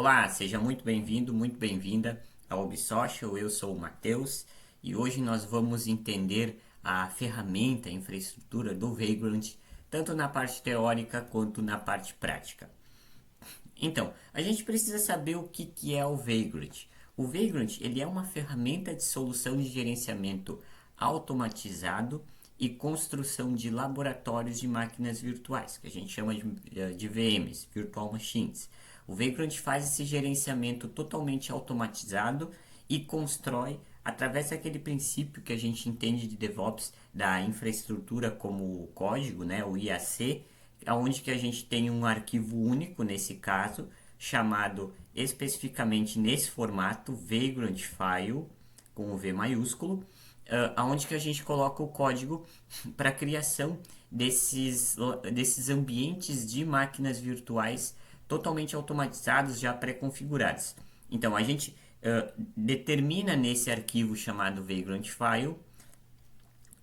Olá, seja muito bem-vindo, muito bem-vinda ao ObSocial. Eu sou o Matheus e hoje nós vamos entender a ferramenta, a infraestrutura do Vagrant, tanto na parte teórica quanto na parte prática. Então, a gente precisa saber o que é o Vagrant. O Vagrant ele é uma ferramenta de solução de gerenciamento automatizado e construção de laboratórios de máquinas virtuais, que a gente chama de VMs, Virtual Machines. O Vagrant faz esse gerenciamento totalmente automatizado e constrói através daquele princípio que a gente entende de DevOps, da infraestrutura como código, né, o IAC, onde que a gente tem um arquivo único nesse caso, chamado especificamente nesse formato Vagrant File, com o V maiúsculo, aonde que a gente coloca o código para a criação desses ambientes de máquinas virtuais totalmente automatizados, já pré-configurados. Então a gente determina nesse arquivo chamado Vagrant File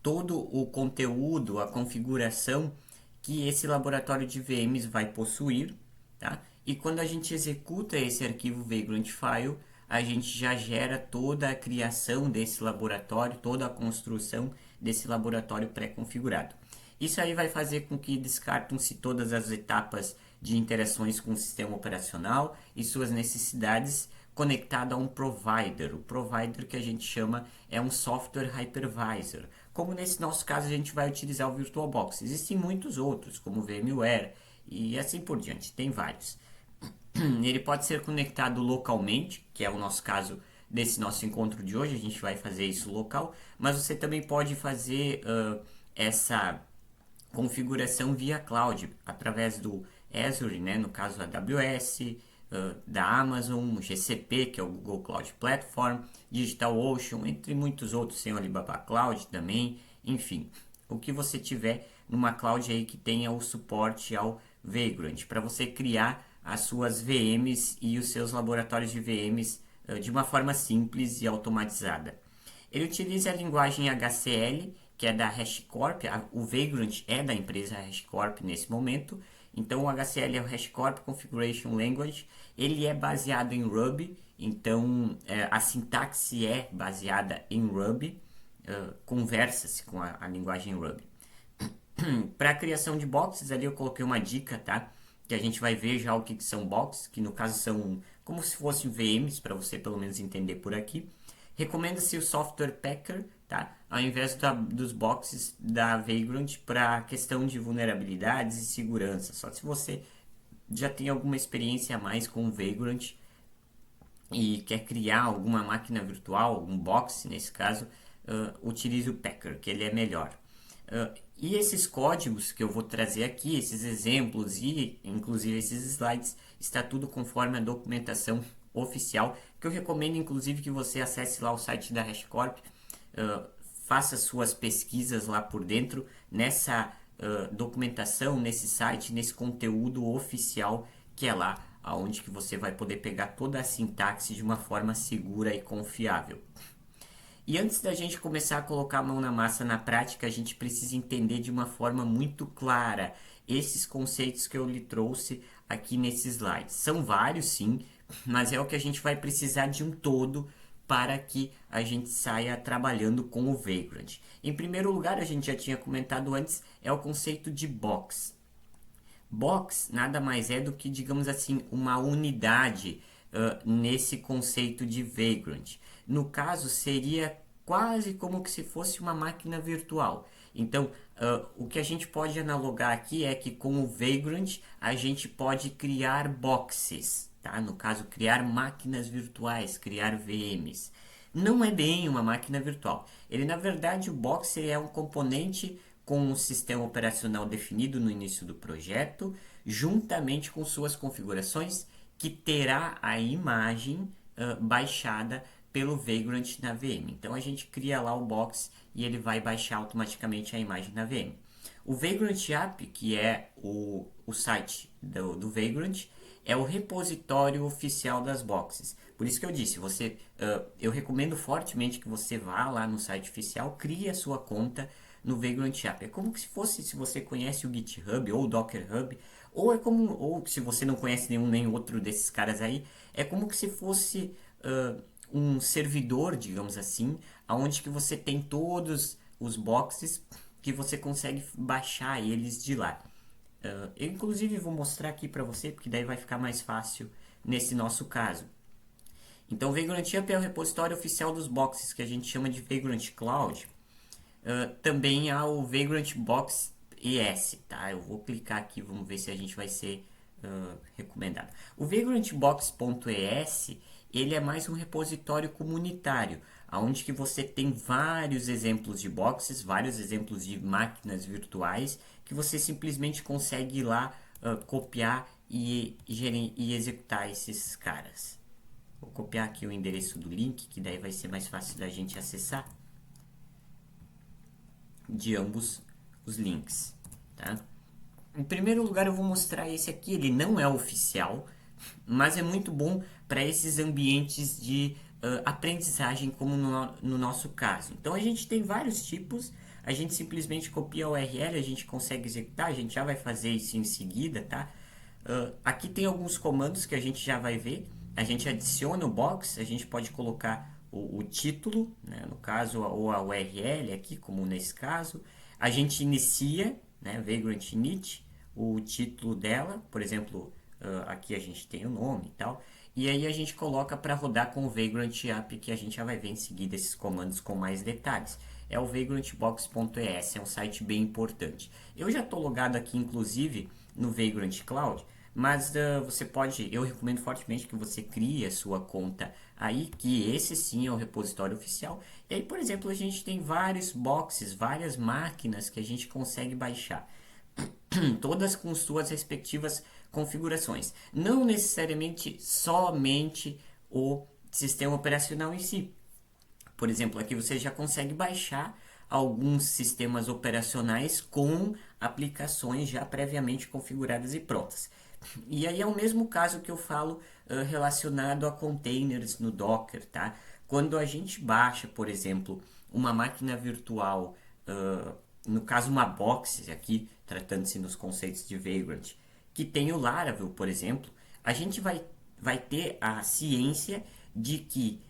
todo o conteúdo, a configuração que esse laboratório de VMs vai possuir, tá? E quando a gente executa esse arquivo Vagrant File, a gente já gera toda a criação desse laboratório, toda a construção desse laboratório pré-configurado. Isso aí vai fazer com que descartam-se todas as etapas de interações com o sistema operacional e suas necessidades conectado a um provider. O provider que a gente chama é um software hypervisor. Como nesse nosso caso a gente vai utilizar o VirtualBox. Existem muitos outros, como o VMware e assim por diante, tem vários. Ele pode ser conectado localmente, que é o nosso caso desse nosso encontro de hoje, a gente vai fazer isso local, mas você também pode fazer essa configuração via cloud, através do Azure, né, no caso a AWS, da Amazon, o GCP, que é o Google Cloud Platform, DigitalOcean, entre muitos outros, tem o Alibaba Cloud também, enfim, o que você tiver numa cloud aí que tenha o suporte ao Vagrant, para você criar as suas VMs e os seus laboratórios de VMs de uma forma simples e automatizada. Ele utiliza a linguagem HCL, que é da HashiCorp, o Vagrant é da empresa HashiCorp nesse momento, então o HCL é o HashiCorp Configuration Language, ele é baseado em Ruby, então a sintaxe é baseada em Ruby, conversa-se com a linguagem Ruby. Para a criação de boxes, ali eu coloquei uma dica, tá? Que a gente vai ver já o que são boxes, que no caso são como se fossem VMs, para você pelo menos entender por aqui. Recomenda-se o Software Packer, tá? Ao invés dos boxes da Vagrant para questão de vulnerabilidades e segurança. Só se você já tem alguma experiência a mais com o Vagrant e quer criar alguma máquina virtual, algum box nesse caso, utilize o Packer, que ele é melhor. E esses códigos que eu vou trazer aqui, esses exemplos e inclusive esses slides, está tudo conforme a documentação oficial, que eu recomendo inclusive que você acesse lá o site da HashiCorp, faça suas pesquisas lá por dentro, nessa documentação, nesse site, nesse conteúdo oficial que é lá, onde que você vai poder pegar toda a sintaxe de uma forma segura e confiável. E antes da gente começar a colocar a mão na massa na prática, a gente precisa entender de uma forma muito clara esses conceitos que eu lhe trouxe aqui nesse slide. São vários sim, mas é o que a gente vai precisar de um todo para que a gente saia trabalhando com o Vagrant. Em primeiro lugar, a gente já tinha comentado antes, é o conceito de box. Box nada mais é do que, digamos assim, uma unidade nesse conceito de Vagrant. No caso, seria quase como que se fosse uma máquina virtual. Então, o que a gente pode analogar aqui é que com o Vagrant a gente pode criar boxes, tá? No caso, criar máquinas virtuais, criar VMs. Não é bem uma máquina virtual. Ele, na verdade, o box é um componente com um sistema operacional definido no início do projeto, juntamente com suas configurações, que terá a imagem baixada pelo Vagrant na VM. Então a gente cria lá o box e ele vai baixar automaticamente a imagem na VM. O Vagrant App, que é o site do Vagrant, é o repositório oficial das boxes. Por isso que eu disse, eu recomendo fortemente que você vá lá no site oficial, crie a sua conta, no Vagrant App. É como se fosse, se você conhece o GitHub ou o Docker Hub, ou é como, ou se você não conhece nenhum nem outro desses caras aí, é como que se fosse um servidor, digamos assim, aonde que você tem todos os boxes que você consegue baixar eles de lá. Eu inclusive vou mostrar aqui para você, porque daí vai ficar mais fácil nesse nosso caso. Então, o Vagrant Up é o repositório oficial dos boxes, que a gente chama de Vagrant Cloud. Também há o Vagrant Box ES, tá? Eu vou clicar aqui, vamos ver se a gente vai ser recomendado. O vagrantbox.es, ele é mais um repositório comunitário, onde que você tem vários exemplos de boxes, vários exemplos de máquinas virtuais, que você simplesmente consegue ir lá copiar e executar esses caras. Vou copiar aqui o endereço do link, que daí vai ser mais fácil da gente acessar de ambos os links, tá? Em primeiro lugar, eu vou mostrar esse aqui. Ele não é oficial, mas é muito bom para esses ambientes de aprendizagem, como no nosso caso. Então, a gente tem vários tipos. A gente simplesmente copia a URL, a gente consegue executar. A gente já vai fazer isso em seguida, tá? Aqui tem alguns comandos que a gente já vai ver. A gente adiciona o box, a gente pode colocar o título, né, no caso, ou a URL aqui, como nesse caso. A gente inicia, né, Vagrant Init, o título dela, por exemplo, aqui a gente tem o nome e tal. E aí a gente coloca para rodar com o Vagrant App, que a gente já vai ver em seguida esses comandos com mais detalhes. É o vagrantbox.es, é um site bem importante. Eu já estou logado aqui, inclusive, no Vagrant Cloud, mas você pode, eu recomendo fortemente que você crie a sua conta aí, que esse sim é o repositório oficial. E aí, por exemplo, a gente tem vários boxes, várias máquinas que a gente consegue baixar. Todas com suas respectivas configurações. Não necessariamente somente o sistema operacional em si. Por exemplo, aqui você já consegue baixar alguns sistemas operacionais com aplicações já previamente configuradas e prontas. E aí é o mesmo caso que eu falo relacionado a containers no Docker, tá? Quando a gente baixa, por exemplo, uma máquina virtual, no caso uma box aqui, tratando-se nos conceitos de Vagrant, que tem o Laravel, por exemplo, a gente vai ter a ciência de que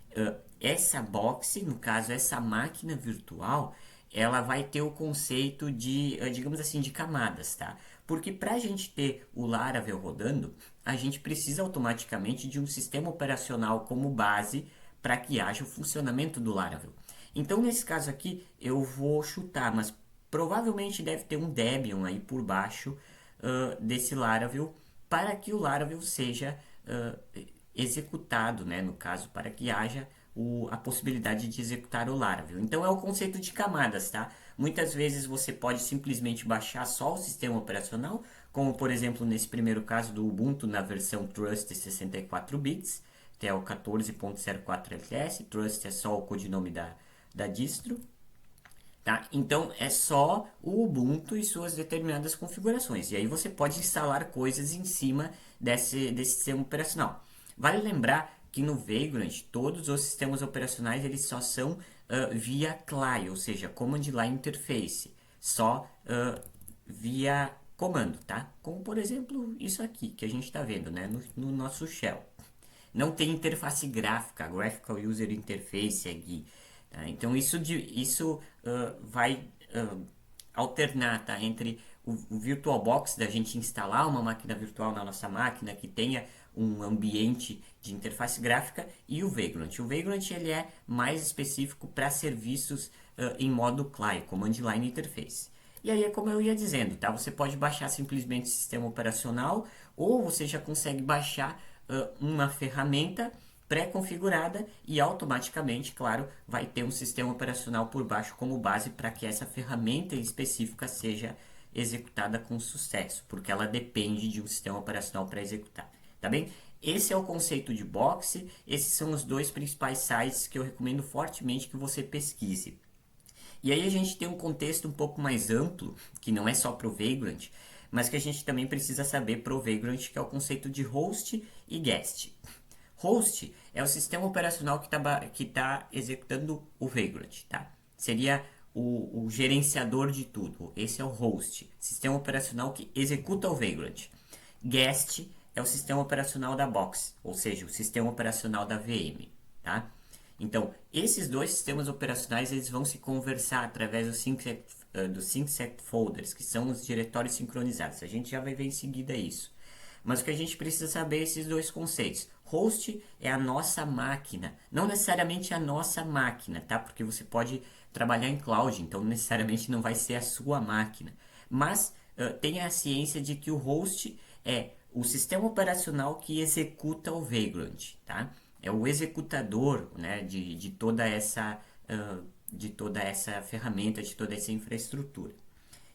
essa box, no caso essa máquina virtual, ela vai ter o conceito de, digamos assim, de camadas, tá? Porque para a gente ter o Laravel rodando, a gente precisa automaticamente de um sistema operacional como base para que haja o funcionamento do Laravel. Então, nesse caso aqui, eu vou chutar, mas provavelmente deve ter um Debian aí por baixo desse Laravel para que o Laravel seja executado, né? No caso, para que haja a possibilidade de executar o Laravel. Então é o conceito de camadas, tá? Muitas vezes você pode simplesmente baixar só o sistema operacional, como por exemplo nesse primeiro caso do Ubuntu na versão Trust 64 bits, que é o 14.04 LTS. Trust é só o codinome da distro. Tá? Então é só o Ubuntu e suas determinadas configurações. E aí você pode instalar coisas em cima desse sistema operacional. Vale lembrar que no Vagrant todos os sistemas operacionais eles só são via CLI, ou seja, Command Line Interface, só via comando, tá? Como por exemplo isso aqui que a gente está vendo, né? No nosso shell. Não tem interface gráfica, Graphical User Interface aqui. Tá? Então isso vai alternar, tá? Entre o VirtualBox, da gente instalar uma máquina virtual na nossa máquina que tenha um ambiente de interface gráfica, e o Vagrant. O Vagrant ele é mais específico para serviços em modo CLI, Command Line Interface. E aí é como eu ia dizendo, tá? Você pode baixar simplesmente o sistema operacional, ou você já consegue baixar uma ferramenta pré-configurada e automaticamente, claro, vai ter um sistema operacional por baixo como base para que essa ferramenta específica seja executada com sucesso, porque ela depende de um sistema operacional para executar, tá bem? Esse é o conceito de boxe, esses são os dois principais sites que eu recomendo fortemente que você pesquise. E aí a gente tem um contexto um pouco mais amplo, que não é só para o Vagrant, mas que a gente também precisa saber para o Vagrant, que é o conceito de host e guest. Host é o sistema operacional que tá executando o Vagrant, tá? Seria o gerenciador de tudo. Esse é o host, sistema operacional que executa o Vagrant. Guest é o sistema operacional da box, ou seja, o sistema operacional da VM, tá? Então, esses dois sistemas operacionais eles vão se conversar através dos syncset folders, que são os diretórios sincronizados. A gente já vai ver em seguida isso. Mas o que a gente precisa saber é esses dois conceitos. Host é a nossa máquina, não necessariamente a nossa máquina, tá? Porque você pode trabalhar em cloud, então necessariamente não vai ser a sua máquina. Mas tenha a ciência de que o host é o sistema operacional que executa o Vagrant, tá? É o executador, né, de toda essa ferramenta, de toda essa infraestrutura.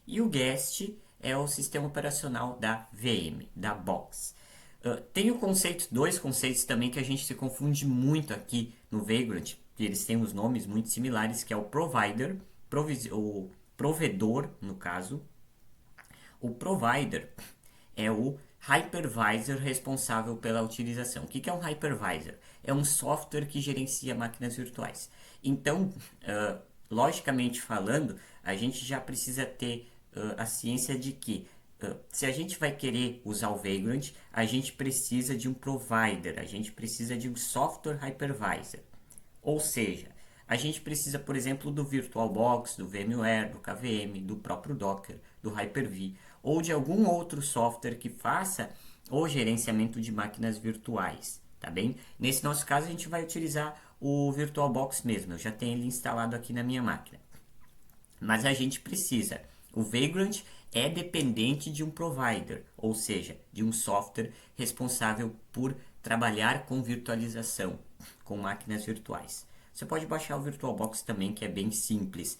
E o guest é o sistema operacional da VM, da box. Tem dois conceitos também que a gente se confunde muito aqui no Vagrant, que eles têm os nomes muito similares, que é o provider, o provedor, no caso. O provider é o hypervisor responsável pela utilização. O que é um hypervisor? É um software que gerencia máquinas virtuais. Então, logicamente falando, a gente já precisa ter a ciência de que se a gente vai querer usar o Vagrant, a gente precisa de um provider, a gente precisa de um software hypervisor. Ou seja, a gente precisa, por exemplo, do VirtualBox, do VMware, do KVM, do próprio Docker, do Hyper-V, ou de algum outro software que faça o gerenciamento de máquinas virtuais, tá bem? Nesse nosso caso, a gente vai utilizar o VirtualBox mesmo, eu já tenho ele instalado aqui na minha máquina. Mas a gente precisa. O Vagrant é dependente de um provider, ou seja, de um software responsável por trabalhar com virtualização, com máquinas virtuais. Você pode baixar o VirtualBox também, que é bem simples.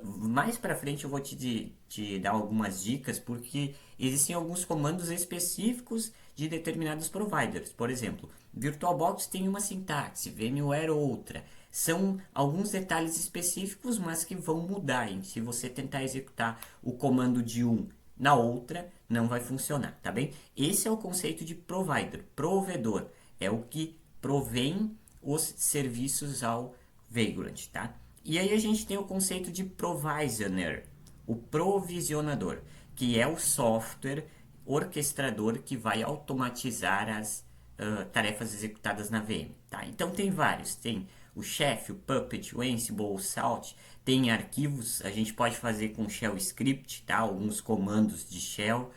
Mais para frente eu vou te dar algumas dicas, porque existem alguns comandos específicos de determinados providers. Por exemplo, VirtualBox tem uma sintaxe, VMware outra. São alguns detalhes específicos, mas que vão mudar. Hein? Se você tentar executar o comando de um na outra, não vai funcionar, tá bem? Esse é o conceito de provider, provedor. É o que provém os serviços ao Vagrant, tá? E aí a gente tem o conceito de provisioner, o provisionador, que é o software orquestrador que vai automatizar as tarefas executadas na VM, tá? Então tem vários, tem o Chef, o Puppet, o Ansible, o Salt, tem arquivos, a gente pode fazer com shell script, tá? Alguns comandos de shell.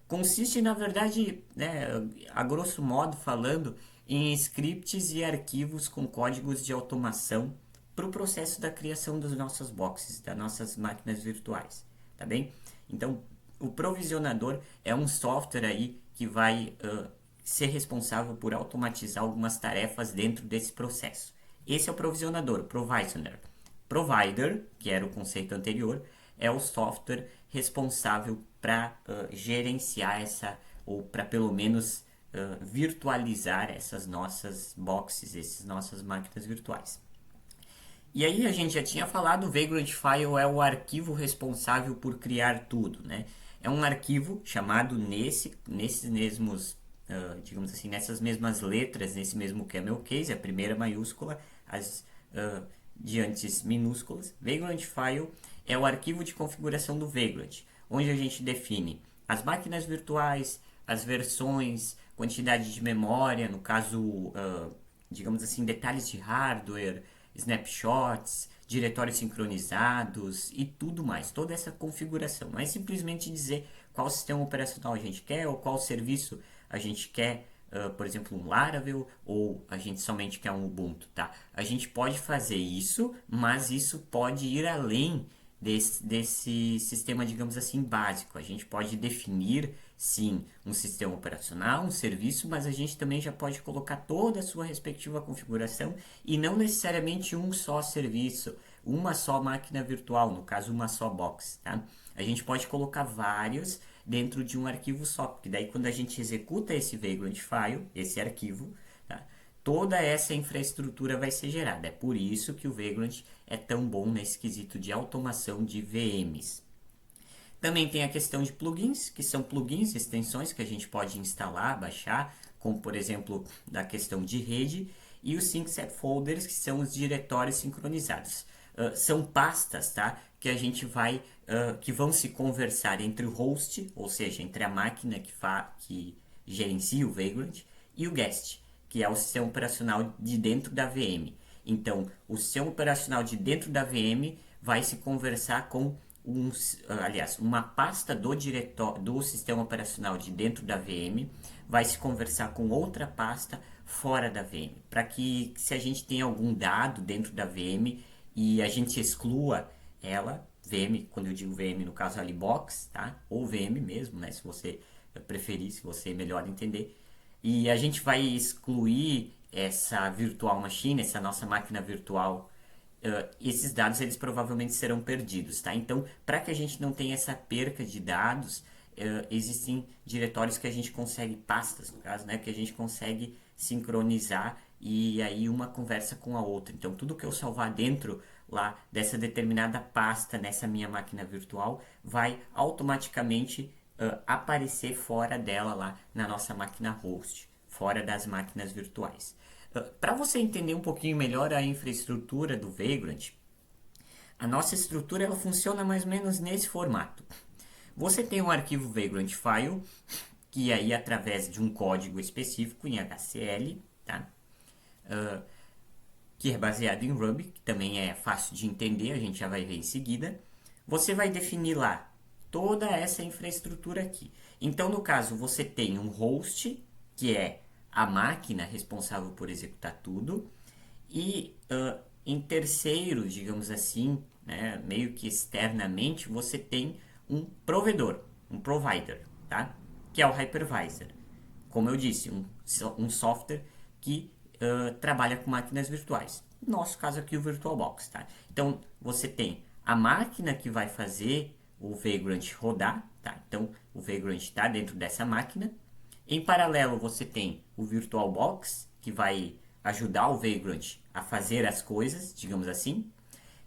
Consiste, na verdade, né, a grosso modo falando, em scripts e arquivos com códigos de automação para o processo da criação das nossas boxes, das nossas máquinas virtuais, tá bem? Então, o provisionador é um software aí que vai ser responsável por automatizar algumas tarefas dentro desse processo. Esse é o provisionador, o provisioner. Provider, que era o conceito anterior, é o software responsável para gerenciar ou para pelo menos virtualizar essas nossas boxes, essas nossas máquinas virtuais. E aí a gente já tinha falado, o Vagrant File é o arquivo responsável por criar tudo, né? É um arquivo chamado nesses mesmos, digamos assim, nessas mesmas letras, nesse mesmo camel case, a primeira maiúscula, as diantes minúsculas. Vagrant File é o arquivo de configuração do Vagrant, onde a gente define as máquinas virtuais, as versões, quantidade de memória, no caso, digamos assim, detalhes de hardware, snapshots, diretórios sincronizados e tudo mais, toda essa configuração. Não é simplesmente dizer qual sistema operacional a gente quer ou qual serviço a gente quer, por exemplo, um Laravel ou a gente somente quer um Ubuntu, tá? A gente pode fazer isso, mas isso pode ir além desse sistema, digamos assim, básico. A gente pode definir, sim, um sistema operacional, um serviço, mas a gente também já pode colocar toda a sua respectiva configuração e não necessariamente um só serviço, uma só máquina virtual, no caso, uma só box, tá? A gente pode colocar vários dentro de um arquivo só, porque daí quando a gente executa esse Vagrant File, esse arquivo, tá? Toda essa infraestrutura vai ser gerada. É por isso que o Vagrant é tão bom nesse quesito de automação de VMs. Também tem a questão de plugins, que são plugins, extensões que a gente pode instalar, baixar, como por exemplo da questão de rede, e os syncset folders, que são os diretórios sincronizados. são pastas, tá? Que a gente vai, que vão se conversar entre o host, ou seja, entre a máquina que gerencia o Vagrant, e o guest, que é o sistema operacional de dentro da VM. Então, o sistema operacional de dentro da VM vai se conversar com uma pasta do diretório do sistema operacional de dentro da VM vai se conversar com outra pasta fora da VM, para que se a gente tem algum dado dentro da VM e a gente exclua ela, VM, quando eu digo VM no caso ali box, tá? Ou VM mesmo, né? Se você preferir, se você melhor entender. E a gente vai excluir essa virtual machine, essa nossa máquina virtual. Esses dados eles provavelmente serão perdidos, tá? Então, para que a gente não tenha essa perca de dados, existem diretórios que a gente consegue, pastas no caso, né? Que a gente consegue sincronizar e aí uma conversa com a outra. Então, tudo que eu salvar dentro lá dessa determinada pasta nessa minha máquina virtual vai automaticamente aparecer fora dela lá na nossa máquina host, fora das máquinas virtuais. Para você entender um pouquinho melhor a infraestrutura do Vagrant, a nossa estrutura ela funciona mais ou menos nesse formato. Você tem um arquivo Vagrant File, que aí através de um código específico em HCL, tá? Que é baseado em Ruby, que também é fácil de entender, a gente já vai ver em seguida. Você vai definir lá toda essa infraestrutura aqui. Então, no caso, você tem um host, que é a máquina responsável por executar tudo, e em terceiro, digamos assim, né, meio que externamente, você tem um provedor, um provider, tá? Que é o hypervisor. Como eu disse, um software que trabalha com máquinas virtuais. No nosso caso aqui, o VirtualBox, tá? Então, você tem a máquina que vai fazer o Vagrant rodar, tá? Então, o Vagrant está dentro dessa máquina. Em paralelo, você tem o VirtualBox, que vai ajudar o Vagrant a fazer as coisas, digamos assim.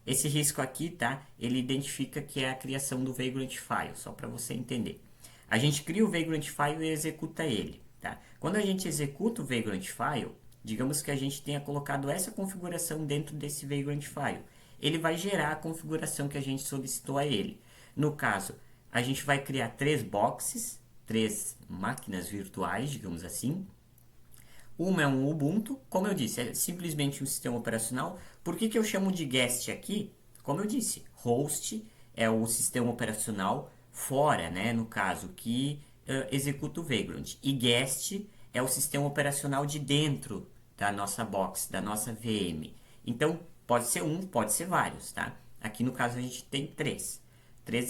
Esse risco aqui, tá? Ele identifica que é a criação do Vagrant File, só para você entender. A gente cria o Vagrant File e executa ele, tá? Quando a gente executa o Vagrant File, digamos que a gente tenha colocado essa configuração dentro desse Vagrant File. Ele vai gerar a configuração que a gente solicitou a ele. No caso, a gente vai criar 3 boxes, 3 máquinas virtuais, digamos assim. Uma é um Ubuntu, como eu disse, é simplesmente um sistema operacional. Por que eu chamo de guest aqui? Como eu disse, host é o sistema operacional fora, né, no caso, que executa o Vagrant. E guest é o sistema operacional de dentro da nossa box, da nossa VM. Então, pode ser um, pode ser vários, tá? Aqui no caso a gente tem 3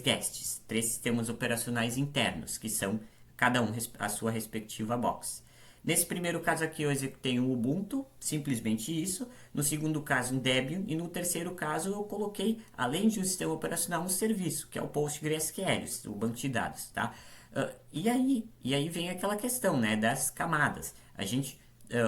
guests, 3 sistemas operacionais internos, que são cada um a sua respectiva box. Nesse primeiro caso aqui eu executei um Ubuntu, simplesmente isso. No segundo caso um Debian e no terceiro caso eu coloquei, além de um sistema operacional, um serviço, que é o PostgreSQL, o banco de dados, tá? E aí vem aquela questão, né, das camadas. A gente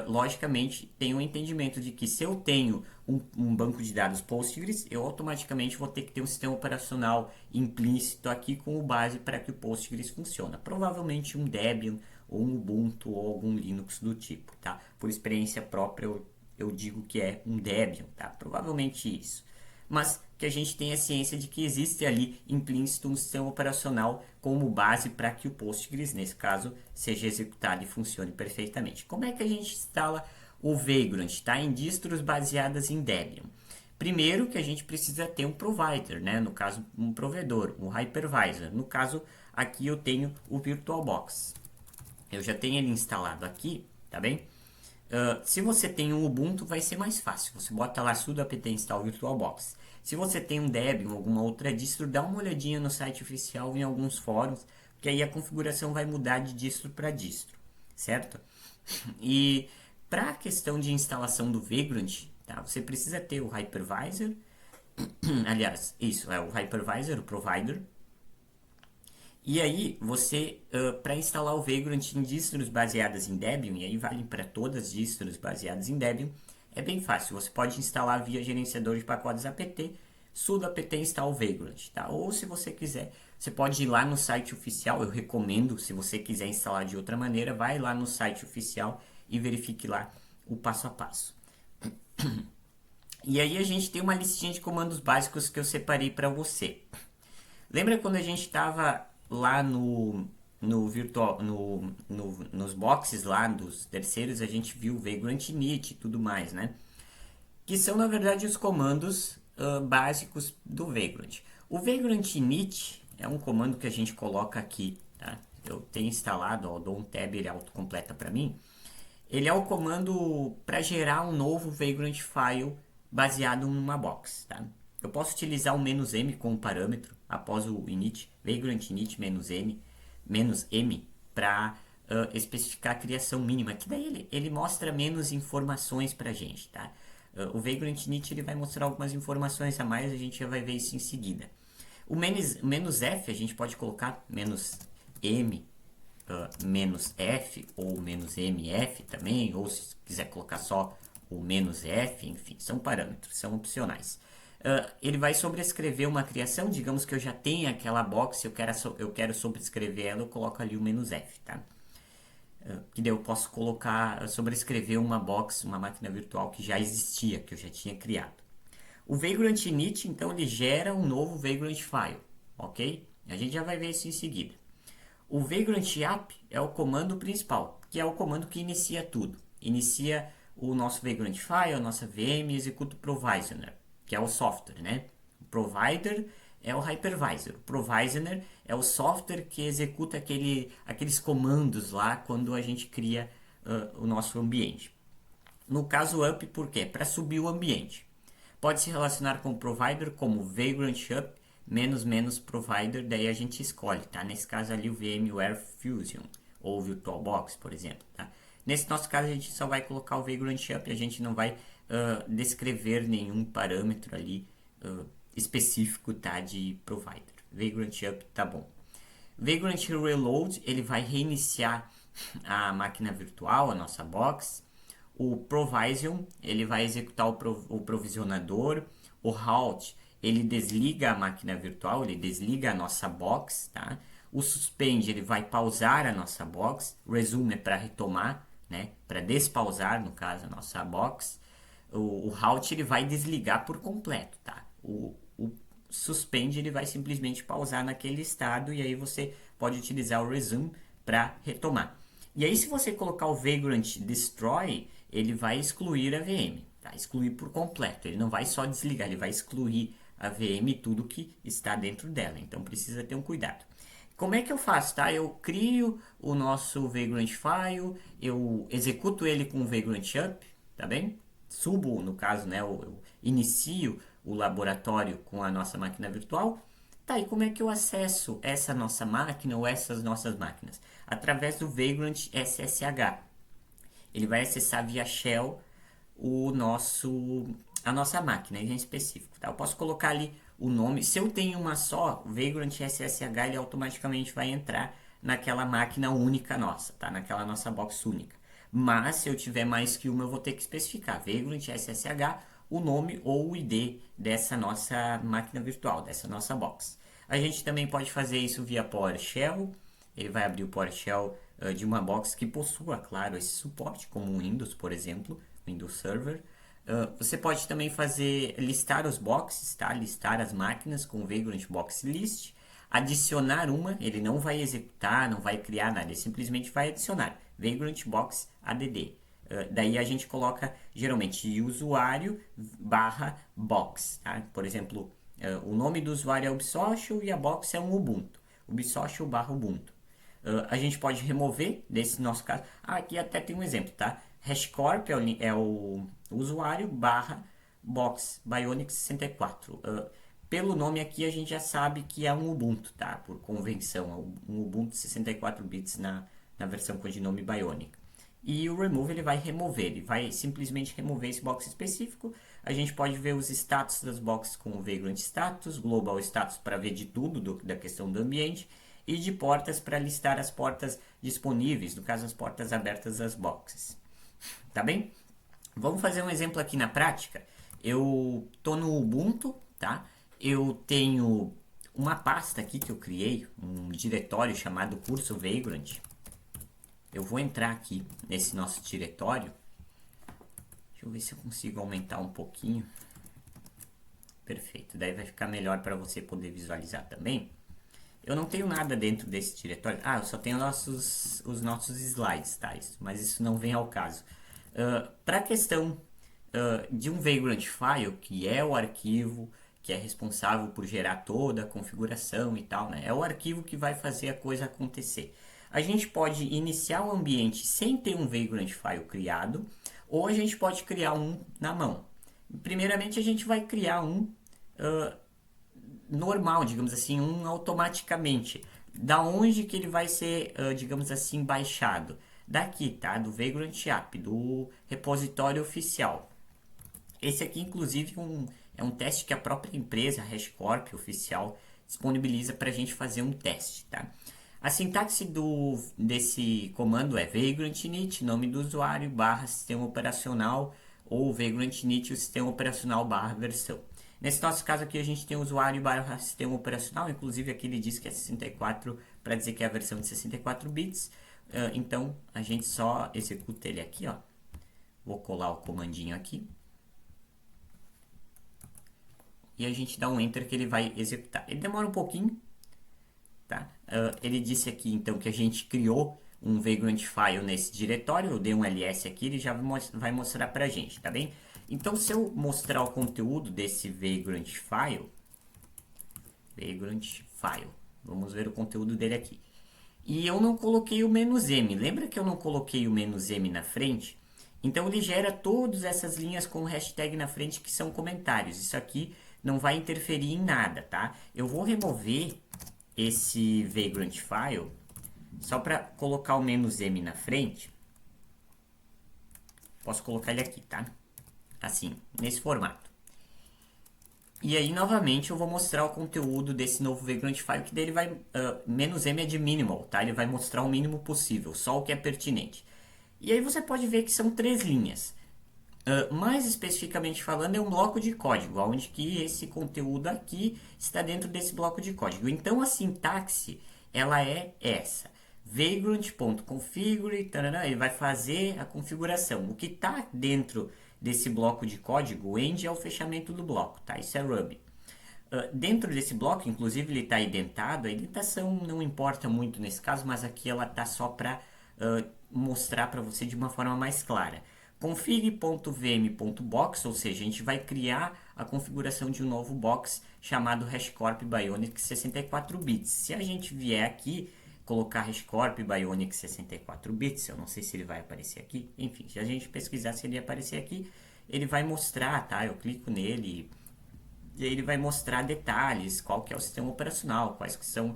logicamente tem um entendimento de que se eu tenho um banco de dados Postgres, eu automaticamente vou ter que ter um sistema operacional implícito aqui como base para que o Postgres funcione. Provavelmente um Debian ou um Ubuntu ou algum Linux do tipo, tá? Por experiência própria eu digo que é um Debian, tá? Provavelmente isso. Mas que a gente tenha ciência de que existe ali implícito um sistema operacional como base para que o Postgres, nesse caso, seja executado e funcione perfeitamente. Como é que a gente instala o Vagrant, tá? Em distros baseadas em Debian. Primeiro que a gente precisa ter um provider, né? No caso, um provedor, um hypervisor. No caso, aqui eu tenho o VirtualBox. Eu já tenho ele instalado aqui, tá bem? Se você tem um Ubuntu, vai ser mais fácil. Você bota lá sudo apt install VirtualBox. Se você tem um Debian ou alguma outra distro, dá uma olhadinha no site oficial, em alguns fóruns, que aí a configuração vai mudar de distro para distro, certo? E para a questão de instalação do Vagrant, tá? Você precisa ter o hypervisor. Aliás, isso é o hypervisor, o provider. E aí, você, para instalar o Vagrant em distros baseadas em Debian, e aí vale para todas as distros baseadas em Debian, é bem fácil. Você pode instalar via gerenciador de pacotes apt, sudo apt install Vagrant, tá? Ou se você quiser, você pode ir lá no site oficial, eu recomendo, se você quiser instalar de outra maneira, vai lá no site oficial e verifique lá o passo a passo. E aí a gente tem uma listinha de comandos básicos que eu separei para você. Lembra quando a gente estava lá no virtual, nos boxes lá dos terceiros, a gente viu Vagrant Init e tudo mais, né? Que são na verdade os comandos básicos do Vagrant. O Vagrant Init é um comando que a gente coloca aqui, tá? Eu tenho instalado, ó, dou um tab, ele autocompleta para mim. Ele é o comando para gerar um novo Vagrant File baseado numa box, tá? Eu posso utilizar o "-m" como parâmetro após o init, Vagrant init "-m", para especificar a criação mínima, que daí ele mostra menos informações para a gente, tá? O Vagrant init ele vai mostrar algumas informações a mais, a gente já vai ver isso em seguida. O "-f" a gente pode colocar "-m", menos "-f" ou "-mf" também, ou se quiser colocar só o "-f", enfim, são parâmetros, são opcionais. Ele vai sobrescrever uma criação, digamos que eu já tenho aquela box, eu quero sobrescrever ela, eu coloco ali o "-f", tá? Que daí eu posso colocar, sobrescrever uma box, uma máquina virtual que já existia, que eu já tinha criado. O Vagrant init, então, ele gera um novo Vagrant file, ok? A gente já vai ver isso em seguida. O Vagrant app é o comando principal, que é o comando que inicia tudo. Inicia o nosso Vagrant file, a nossa VM, e executa o provisioner, que é o software, né? O provider é o hypervisor. O provisioner é o software que executa aqueles comandos lá quando a gente cria o nosso ambiente. No caso up, por quê? Para subir o ambiente. Pode se relacionar com o provider como Vagrant up -- provider, daí a gente escolhe, tá? Nesse caso ali o VMware Fusion ou VirtualBox, por exemplo, tá? Nesse nosso caso a gente só vai colocar o Vagrant up, a gente não vai descrever nenhum parâmetro ali específico, tá? De provider. Vagrant up tá bom. Vagrant Reload, ele vai reiniciar a máquina virtual, a nossa box. O Provision, ele vai executar o provisionador. O Halt, ele desliga a máquina virtual, ele desliga a nossa box, tá? O Suspend, ele vai pausar a nossa box. Resume é para retomar, né? Para despausar, no caso, a nossa box. O Halt, ele vai desligar por completo, tá? O Suspend, ele vai simplesmente pausar naquele estado e aí você pode utilizar o Resume para retomar. E aí, se você colocar o Vagrant Destroy, ele vai excluir a VM, tá? Excluir por completo. Ele não vai só desligar, ele vai excluir a VM e tudo que está dentro dela. Então, precisa ter um cuidado. Como é que eu faço, tá? Eu crio o nosso Vagrant File, eu executo ele com o Vagrant Up, tá bem? Subo, no caso, né? Eu inicio o laboratório com a nossa máquina virtual. Tá, e como é que eu acesso essa nossa máquina ou essas nossas máquinas? Através do Vagrant SSH. Ele vai acessar via shell a nossa máquina em específico. Tá? Eu posso colocar ali o nome. Se eu tenho uma só, o Vagrant SSH ele automaticamente vai entrar naquela máquina única nossa, tá? Naquela nossa box única. Mas se eu tiver mais que uma, eu vou ter que especificar Vagrant SSH, o nome ou o ID dessa nossa máquina virtual, dessa nossa box. A gente também pode fazer isso via PowerShell. Ele vai abrir o PowerShell de uma box que possua, claro, esse suporte, como o Windows, por exemplo, Windows Server. Você pode também listar os boxes, tá? Listar as máquinas com o Vagrant Box List, adicionar uma, ele não vai executar, não vai criar nada, ele simplesmente vai adicionar Vagrant Box ADD. Daí a gente coloca geralmente usuário barra box, tá? Por exemplo, o nome do usuário é Ubsocial e a box é um Ubuntu, Ubsocial barra Ubuntu. A gente pode remover desse nosso caso. Aqui até tem um exemplo, tá? HashiCorp é o usuário barra box Bionic 64. Pelo nome aqui a gente já sabe que é um Ubuntu, tá? Por convenção, um Ubuntu 64 bits na versão com o nome Bionic. E o remove ele vai remover, ele vai simplesmente remover esse box específico. A gente pode ver os status das boxes com o Vagrant Status, Global Status para ver de tudo da questão do ambiente e de portas para listar as portas disponíveis, no caso as portas abertas das boxes. Tá bem? Vamos fazer um exemplo aqui na prática. Eu tô no Ubuntu, tá? Eu tenho uma pasta aqui que eu criei, um diretório chamado Curso Vagrant. Eu vou entrar aqui nesse nosso diretório. Deixa eu ver se eu consigo aumentar um pouquinho. Perfeito. Daí vai ficar melhor para você poder visualizar também. Eu não tenho nada dentro desse diretório. Ah, eu só tenho os nossos slides, tá? Mas isso não vem ao caso. Para a questão de um Vagrant File, que é o arquivo que é responsável por gerar toda a configuração e tal, né? É o arquivo que vai fazer a coisa acontecer. A gente pode iniciar o ambiente sem ter um Vagrant File criado, ou a gente pode criar um na mão. Primeiramente, a gente vai criar um normal, digamos assim, um automaticamente. Da onde que ele vai ser, digamos assim, baixado? Daqui, tá? Do Vagrant App, do repositório oficial. Esse aqui, inclusive, é um teste que a própria empresa, a HashiCorp oficial, disponibiliza para a gente fazer um teste, tá? A sintaxe desse comando é vagrant init, nome do usuário, barra sistema operacional, ou vagrant init, o sistema operacional barra versão. Nesse nosso caso aqui, a gente tem o usuário barra sistema operacional, inclusive aqui ele diz que é 64, para dizer que é a versão de 64 bits. Então, a gente só executa ele aqui, ó. Vou colar o comandinho aqui. E a gente dá um Enter que ele vai executar. Ele demora um pouquinho, tá? Ele disse aqui, então, que a gente criou um Vagrant File nesse diretório. Eu dei um ls aqui, ele já vai mostrar pra gente, tá bem? Então, se eu mostrar o conteúdo desse Vagrant File, vamos ver o conteúdo dele aqui. E eu não coloquei o "-m". Lembra que eu não coloquei o "-m" na frente? Então ele gera todas essas linhas com hashtag na frente que são comentários. Isso aqui não vai interferir em nada, tá? Eu vou remover esse Vagrant File só para colocar o "-m" na frente. Posso colocar ele aqui, tá? Assim, nesse formato. E aí, novamente, eu vou mostrar o conteúdo desse novo Vagrant File, que dele vai... "-m" é de minimal, tá? Ele vai mostrar o mínimo possível, só o que é pertinente. E aí você pode ver que são 3 linhas. Mais especificamente falando, é um bloco de código, onde que esse conteúdo aqui está dentro desse bloco de código. Então, a sintaxe, ela é essa. Vagrant.configure, ele vai fazer a configuração. O que está dentro desse bloco de código, o end é o fechamento do bloco, tá? Isso é Ruby. Dentro desse bloco, inclusive ele está indentado, a indentação não importa muito nesse caso, mas aqui ela está só para mostrar para você de uma forma mais clara. config.vm.box, ou seja, a gente vai criar a configuração de um novo box chamado HashiCorp Bionic 64 bits. Se a gente vier aqui colocar HashiCorp Bionic 64 bits, eu não sei se ele vai aparecer aqui, enfim, se a gente pesquisar se ele aparecer aqui, ele vai mostrar, tá? Eu clico nele e ele vai mostrar detalhes, qual que é o sistema operacional, quais que são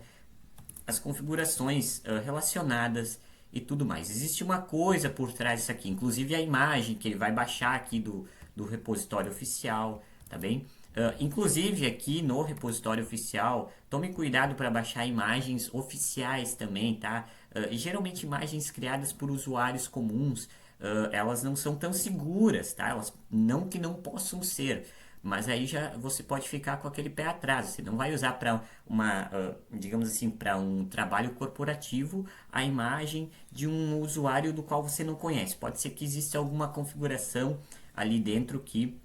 as configurações relacionadas e tudo mais. Existe uma coisa por trás disso aqui, inclusive a imagem que ele vai baixar aqui do repositório oficial, tá bem? Inclusive aqui no repositório oficial, tome cuidado para baixar imagens oficiais também, tá? Geralmente imagens criadas por usuários comuns, elas não são tão seguras, tá? Elas não que não possam ser, mas aí já você pode ficar com aquele pé atrás. Você não vai usar para digamos assim, para um trabalho corporativo a imagem de um usuário do qual você não conhece. Pode ser que exista alguma configuração ali dentro que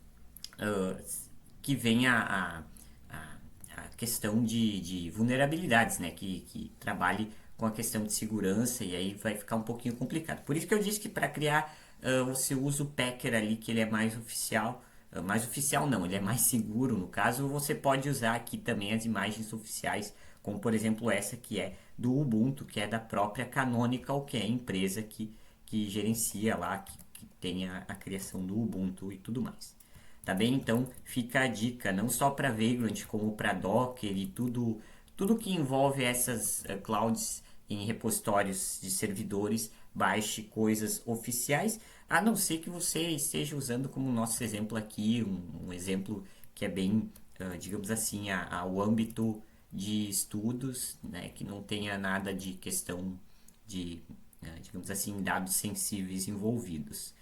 venha a questão de vulnerabilidades, né? Que trabalhe com a questão de segurança e aí vai ficar um pouquinho complicado. Por isso que eu disse que para criar você usa o Packer ali, que ele é mais oficial. Mais oficial não, ele é mais seguro no caso. Você pode usar aqui também as imagens oficiais, como por exemplo essa que é do Ubuntu, que é da própria Canonical, que é a empresa que gerencia lá, que tem a criação do Ubuntu e tudo mais. Tá bem? Então fica a dica, não só para Vagrant, como para Docker e tudo que envolve essas clouds em repositórios de servidores, baixe coisas oficiais, a não ser que você esteja usando como nosso exemplo aqui, um exemplo que é bem, digamos assim, ao âmbito de estudos, né, que não tenha nada de questão de, digamos assim, dados sensíveis envolvidos.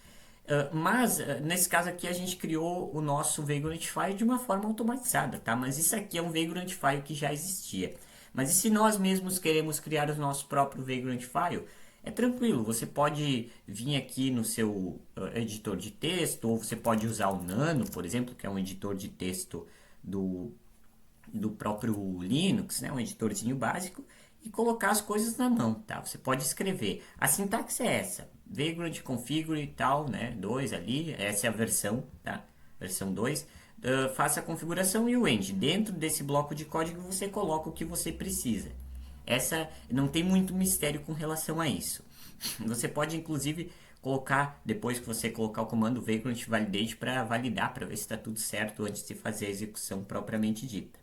Mas nesse caso aqui a gente criou o nosso Vagrant File de uma forma automatizada, tá? Mas isso aqui é um Vagrant File que já existia. Mas e se nós mesmos queremos criar o nosso próprio Vagrant File? É tranquilo, você pode vir aqui no seu editor de texto, ou você pode usar o Nano, por exemplo, que é um editor de texto do próprio Linux, né, um editorzinho básico, e colocar as coisas na mão, tá? Você pode escrever. A sintaxe é essa, Vagrant configure e tal, né, 2 ali, essa é a versão, tá? Versão 2. Faça a configuração e o end. Dentro desse bloco de código você coloca o que você precisa. Essa não tem muito mistério com relação a isso. Você pode inclusive colocar, depois que você colocar o comando Vagrant Validate para validar, para ver se está tudo certo antes de fazer a execução propriamente dita.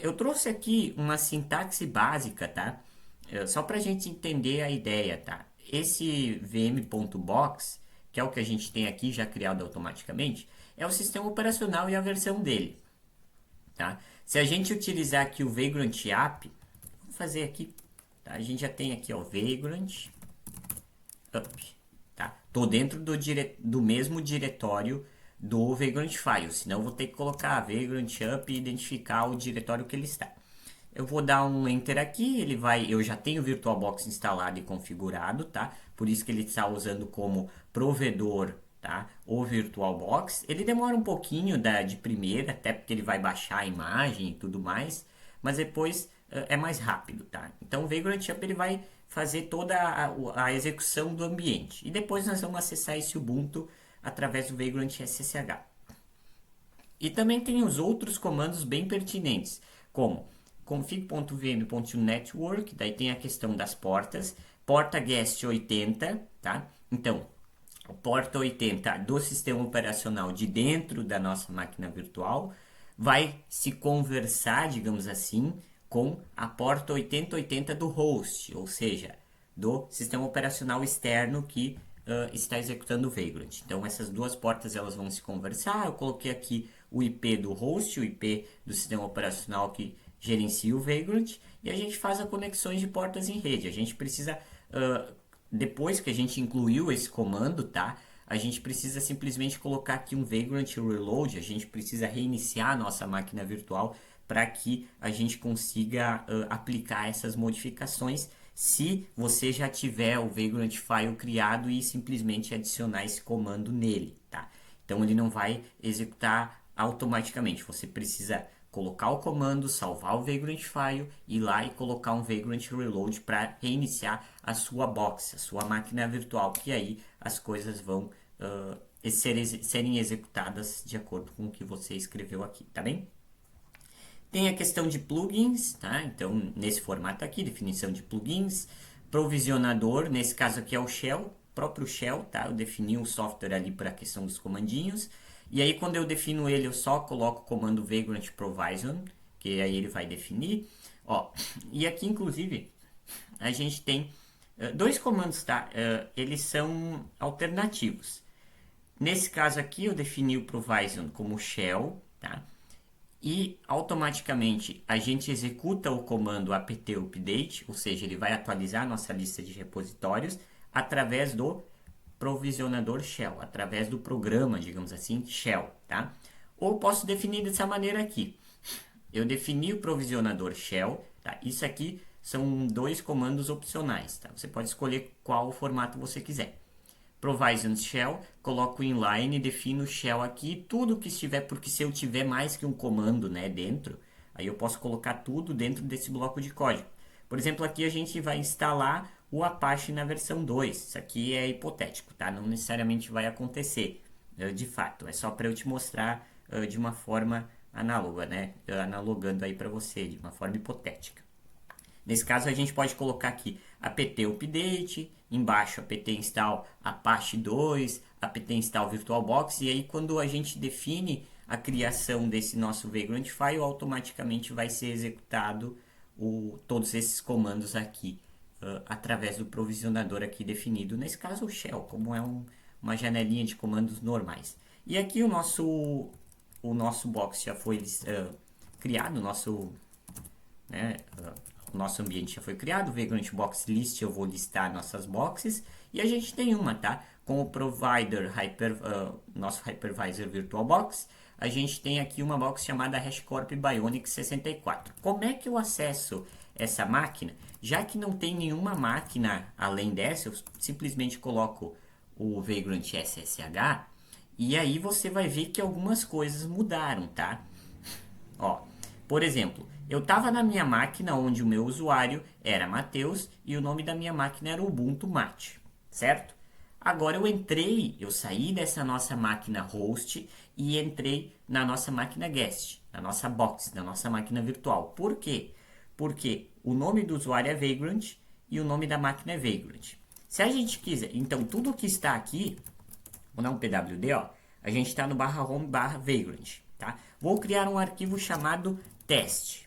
Eu trouxe aqui uma sintaxe básica, tá? Só para a gente entender a ideia, tá? Esse vm.box, que é o que a gente tem aqui já criado automaticamente, é o sistema operacional e a versão dele, tá? Se a gente utilizar aqui o Vagrant App, vamos fazer aqui, tá? A gente já tem aqui, ó, Vagrant Up, tá? Tô dentro do mesmo diretório do Vagrant File, senão eu vou ter que colocar Vagrant Up e identificar o diretório que ele está. Eu vou dar um Enter aqui, ele vai, eu já tenho o VirtualBox instalado e configurado, tá? Por isso que ele está usando como provedor, tá? O VirtualBox. Ele demora um pouquinho de primeira, até porque ele vai baixar a imagem e tudo mais, mas depois é mais rápido, tá? Então o Vagrant Up ele vai fazer toda a execução do ambiente. E depois nós vamos acessar esse Ubuntu através do Vagrant SSH. E também tem os outros comandos bem pertinentes, como config.vm.network, daí tem a questão das portas, porta guest 80, tá? Então, a porta 80 do sistema operacional de dentro da nossa máquina virtual vai se conversar, digamos assim, com a porta 8080 do host, ou seja, do sistema operacional externo que está executando o Vagrant. Então essas duas portas elas vão se conversar. Eu coloquei aqui o IP do host, o IP do sistema operacional que gerencia o Vagrant, e a gente faz as conexões de portas em rede. A gente precisa, depois que a gente incluiu esse comando, tá? A gente precisa simplesmente colocar aqui um Vagrant Reload, a gente precisa reiniciar a nossa máquina virtual para que a gente consiga aplicar essas modificações se você já tiver o Vagrant File criado e simplesmente adicionar esse comando nele, tá? Então ele não vai executar automaticamente, você precisa colocar o comando, salvar o Vagrant File, ir lá e colocar um Vagrant Reload para reiniciar a sua box, a sua máquina virtual, que aí as coisas vão serem executadas de acordo com o que você escreveu aqui, tá bem? Tem a questão de plugins, tá? Então, nesse formato aqui, definição de plugins, provisionador, nesse caso aqui é o shell, próprio shell, tá? Eu defini um software ali para a questão dos comandinhos, e aí quando eu defino ele, eu só coloco o comando Vagrant Provision, que aí ele vai definir, ó, e aqui inclusive a gente tem dois comandos, tá? Eles são alternativos. Nesse caso aqui eu defini o Provision como shell, tá? E automaticamente a gente executa o comando apt update, ou seja, ele vai atualizar a nossa lista de repositórios através do provisionador shell, através do programa, digamos assim, shell, tá? Ou posso definir dessa maneira aqui. Eu defini o provisionador shell, tá? Isso aqui são dois comandos opcionais, tá? Você pode escolher qual formato você quiser. Provision shell, coloco inline, defino o shell aqui, tudo que estiver, porque se eu tiver mais que um comando, né, dentro, aí eu posso colocar tudo dentro desse bloco de código. Por exemplo, aqui a gente vai instalar o Apache na versão 2. Isso aqui é hipotético, tá? Não necessariamente vai acontecer, de fato. É só para eu te mostrar de uma forma análoga, né? Analogando aí para você, de uma forma hipotética. Nesse caso, a gente pode colocar aqui apt update, embaixo apt install Apache 2, apt install VirtualBox, e aí quando a gente define a criação desse nosso Vagrant File, automaticamente vai ser executado todos esses comandos aqui, através do provisionador aqui definido, nesse caso o shell, como é uma janelinha de comandos normais. E aqui o nosso box já foi criado, o nosso ambiente já foi criado, Vagrant Box List, eu vou listar nossas boxes, e a gente tem uma, tá? Com o provider, nosso hypervisor VirtualBox, a gente tem aqui uma box chamada HashiCorp Bionic 64. Como é que eu acesso essa máquina? Já que não tem nenhuma máquina além dessa, eu simplesmente coloco o Vagrant SSH, e aí você vai ver que algumas coisas mudaram, tá? Ó, por exemplo, eu estava na minha máquina onde o meu usuário era Matheus e o nome da minha máquina era Ubuntu Mate, certo? Agora eu saí dessa nossa máquina host e entrei na nossa máquina guest, na nossa box, na nossa máquina virtual. Por quê? Porque o nome do usuário é Vagrant e o nome da máquina é Vagrant. Se a gente quiser, então tudo que está aqui, vou dar um pwd, ó, a gente está no /home /vagrant, tá? Vou criar um arquivo chamado test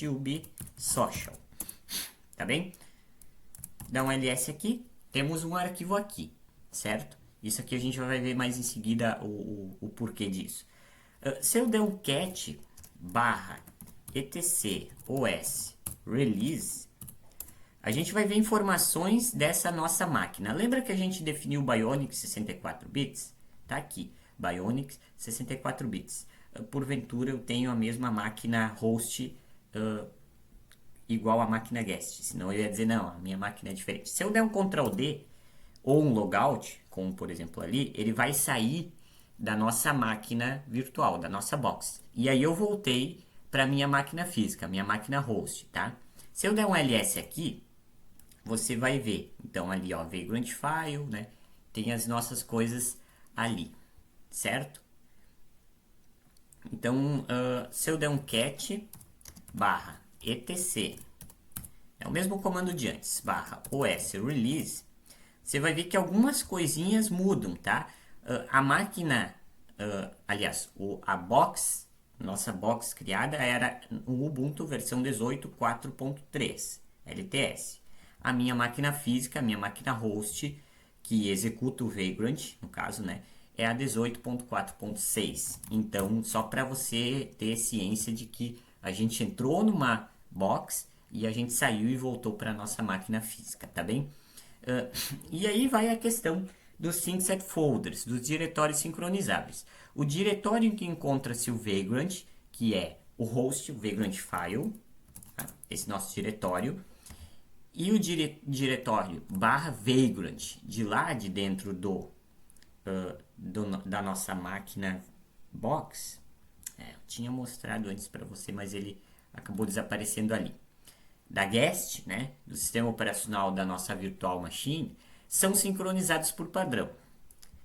ubsocial, tá bem? Dá um ls aqui, temos um arquivo aqui, certo? Isso aqui a gente vai ver mais em seguida o porquê disso. Se eu der um cat barra etc os release, a gente vai ver informações dessa nossa máquina. Lembra que a gente definiu o Bionic 64 bits? Tá aqui, Bionic 64 bits. Porventura eu tenho a mesma máquina host igual a máquina guest, senão eu ia dizer não, a minha máquina é diferente. Se eu der um Ctrl D ou um logout, como por exemplo ali, ele vai sair da nossa máquina virtual, da nossa box. E aí eu voltei para minha máquina física, minha máquina host, tá? Se eu der um ls aqui, você vai ver. Então ali, ó, Vagrant File, né? Tem as nossas coisas ali, certo? Então, se eu der um cat barra etc, é o mesmo comando de antes, barra os release, você vai ver que algumas coisinhas mudam, tá? A máquina, aliás, a box, nossa box criada era o Ubuntu versão 18.4.3 LTS. A minha máquina física, a minha máquina host, que executa o Vagrant, no caso, né? É a 18.4.6. Então, só para você ter ciência de que a gente entrou numa box e a gente saiu e voltou para a nossa máquina física, tá bem? E aí vai a questão dos syncset folders, dos diretórios sincronizáveis. O diretório em que encontra-se o Vagrant, que é o host, o Vagrant File, tá? Esse nosso diretório, e o diretório /vagrant, de lá de dentro da nossa máquina box, eu tinha mostrado antes para você, mas ele acabou desaparecendo ali. Da guest, né, do sistema operacional da nossa virtual machine, são sincronizados por padrão.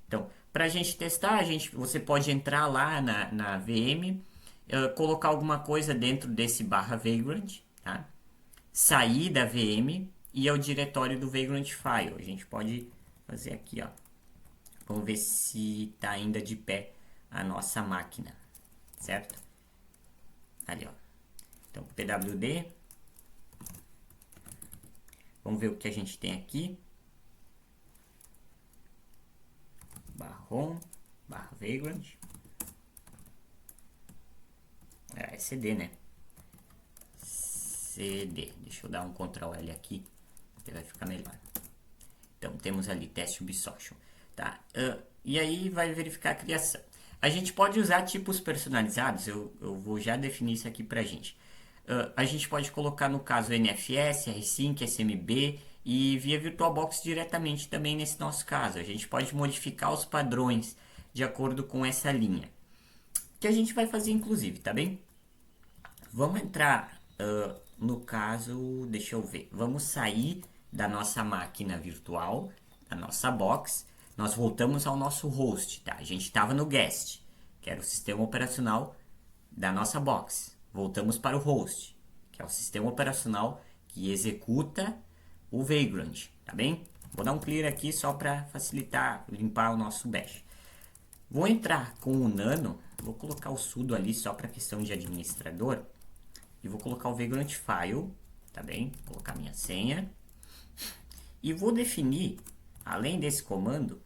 Então, para a gente testar, você pode entrar lá na VM, colocar alguma coisa dentro desse /vagrant, tá? Sair da VM e ir ao diretório do Vagrant File. A gente pode fazer aqui, ó. Vamos ver se está ainda de pé a nossa máquina, certo? Ali, ó. Então, pwd. Vamos ver o que a gente tem aqui. /home, /vagrant. É CD, né? CD. Deixa eu dar um Ctrl L aqui, que vai ficar melhor. Então, temos ali teste ubsocial, tá? E aí vai verificar a criação. A gente pode usar tipos personalizados, eu vou já definir isso aqui pra gente. A gente pode colocar no caso NFS, Rsync, SMB e via VirtualBox diretamente também nesse nosso caso. A gente pode modificar os padrões de acordo com essa linha, que a gente vai fazer inclusive, tá bem? Vamos entrar no caso, deixa eu ver, vamos sair da nossa máquina virtual, da nossa box, nós voltamos ao nosso host, tá? A gente estava no guest, que era o sistema operacional da nossa box. Voltamos para o host, que é o sistema operacional que executa o Vagrant, tá bem? Vou dar um clear aqui só para facilitar, limpar o nosso bash. Vou entrar com o nano, vou colocar o sudo ali só para questão de administrador, e vou colocar o Vagrant File, tá bem? Vou colocar minha senha. E vou definir, além desse comando,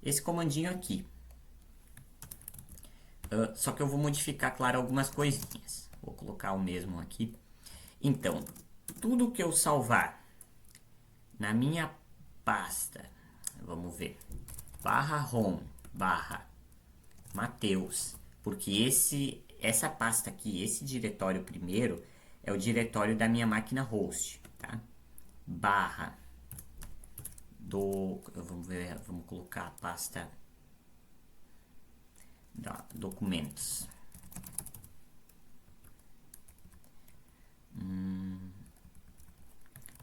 esse comandinho aqui. Só que eu vou modificar, claro, algumas coisinhas. Vou colocar o mesmo aqui. Então, tudo que eu salvar na minha pasta, vamos ver, /home, /Matheus, porque essa pasta aqui, esse diretório primeiro, é o diretório da minha máquina host, tá? Vamos ver, vamos colocar a pasta documentos.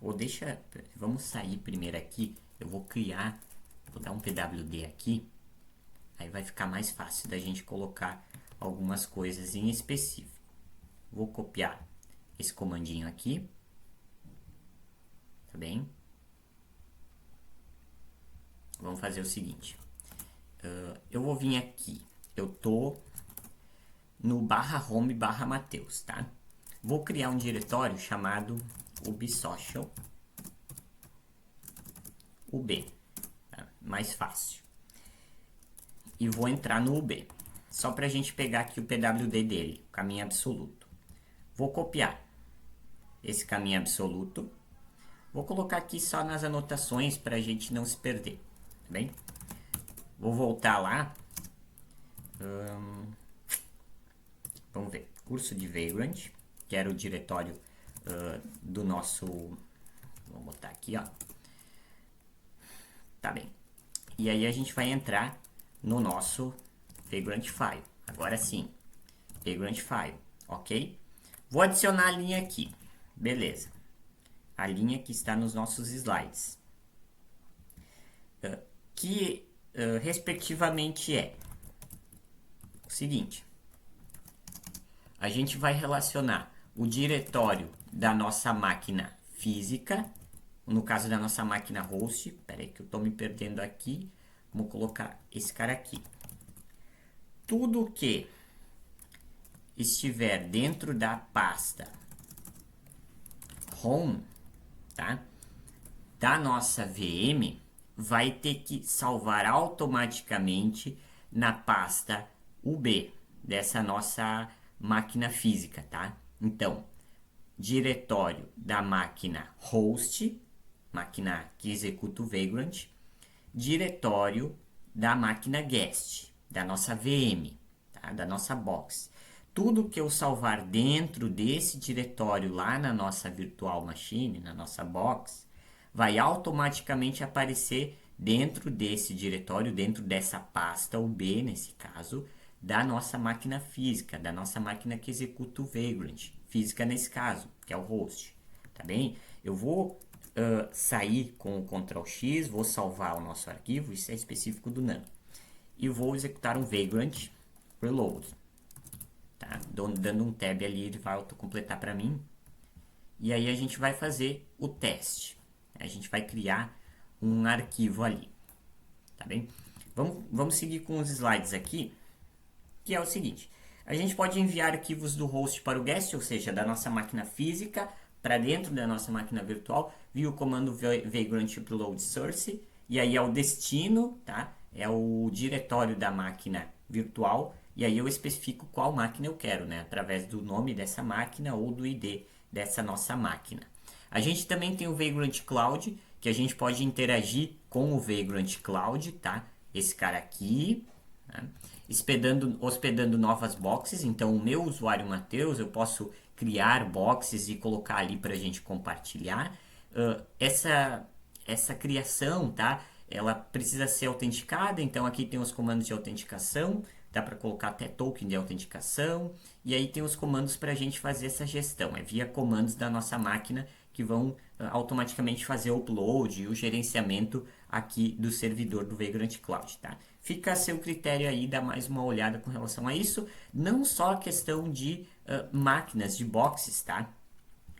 Ou deixa, vamos sair primeiro aqui. Eu vou criar, vou dar um pwd aqui. Aí vai ficar mais fácil da gente colocar algumas coisas em específico. Vou copiar esse comandinho aqui. Tá bem? Vamos fazer o seguinte. Eu vou vir aqui. Eu tô no /home /Mateus, tá? Vou criar um diretório chamado ubsocial ub, tá? Mais fácil. E vou entrar no ub, só para a gente pegar aqui o pwd dele, caminho absoluto. Vou copiar esse caminho absoluto, vou colocar aqui só nas anotações para a gente não se perder, tá bem? Vou voltar lá, vamos ver, curso de Vagrant, que era o diretório do nosso, vou botar aqui, ó, tá bem. E aí a gente vai entrar no nosso Vagrant File, agora sim, Vagrant File, ok? Vou adicionar a linha aqui, beleza, a linha que está nos nossos slides, que respectivamente é o seguinte: a gente vai relacionar o diretório da nossa máquina física, no caso da nossa máquina host, espera aí que eu estou me perdendo aqui, vamos colocar esse cara aqui. Tudo que estiver dentro da pasta home, tá? Da nossa VM, vai ter que salvar automaticamente na pasta UB dessa nossa máquina física, tá? Então, diretório da máquina host, máquina que executa o Vagrant, diretório da máquina guest, da nossa VM, tá? Da nossa box. Tudo que eu salvar dentro desse diretório lá na nossa virtual machine, na nossa box, vai automaticamente aparecer dentro desse diretório, dentro dessa pasta UB, nesse caso, da nossa máquina física, da nossa máquina que executa o Vagrant, física nesse caso, que é o host, tá bem? Eu vou sair com o Ctrl X, vou salvar o nosso arquivo, isso é específico do Nano, e vou executar um Vagrant Reload, tá? Dando um tab ali, ele vai autocompletar para mim, e aí a gente vai fazer o teste. A gente vai criar um arquivo ali, tá bem? Vamos seguir com os slides aqui, que é o seguinte: a gente pode enviar arquivos do host para o guest, ou seja, da nossa máquina física para dentro da nossa máquina virtual, via o comando vagrant upload source, e aí é o destino, tá? É o diretório da máquina virtual, e aí eu especifico qual máquina eu quero, né? Através do nome dessa máquina ou do ID dessa nossa máquina. A gente também tem o Vagrant Cloud, que a gente pode interagir com o Vagrant Cloud, tá? Esse cara aqui, tá? Hospedando novas boxes. Então, o meu usuário Mateus, eu posso criar boxes e colocar ali para a gente compartilhar. Essa criação, tá? Ela precisa ser autenticada, então aqui tem os comandos de autenticação, dá para colocar até token de autenticação, e aí tem os comandos para a gente fazer essa gestão, é via comandos da nossa máquina que vão automaticamente fazer o upload e o gerenciamento aqui do servidor do Vagrant Cloud, tá? Fica a seu critério aí, dá mais uma olhada com relação a isso, não só a questão de máquinas, de boxes, tá?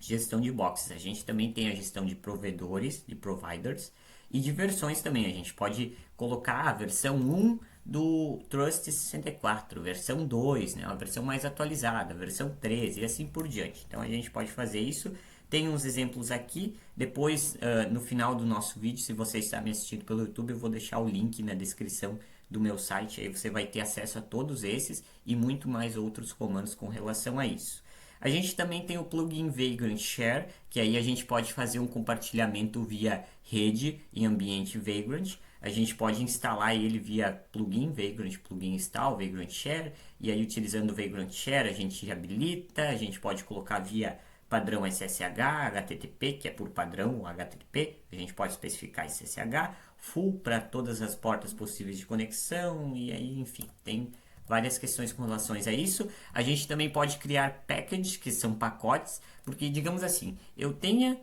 Gestão de boxes, a gente também tem a gestão de provedores, de providers, e de versões também, a gente pode colocar a versão 1 do Trust 64, versão 2, né, uma versão mais atualizada, versão 13 e assim por diante. Então a gente pode fazer isso, tem uns exemplos aqui, depois no final do nosso vídeo, se você está me assistindo pelo YouTube, eu vou deixar o link na descrição do meu site, aí você vai ter acesso a todos esses e muito mais outros comandos com relação a isso. A gente também tem o plugin Vagrant Share, que aí a gente pode fazer um compartilhamento via rede em ambiente Vagrant. A gente pode instalar ele via plugin Vagrant, plugin install, Vagrant Share, e aí utilizando o Vagrant Share a gente habilita, a gente pode colocar via padrão SSH, HTTP, que é por padrão o HTTP, a gente pode especificar SSH, full para todas as portas possíveis de conexão, e aí enfim, tem várias questões com relação a isso. A gente também pode criar packages, que são pacotes, porque digamos assim, eu tenha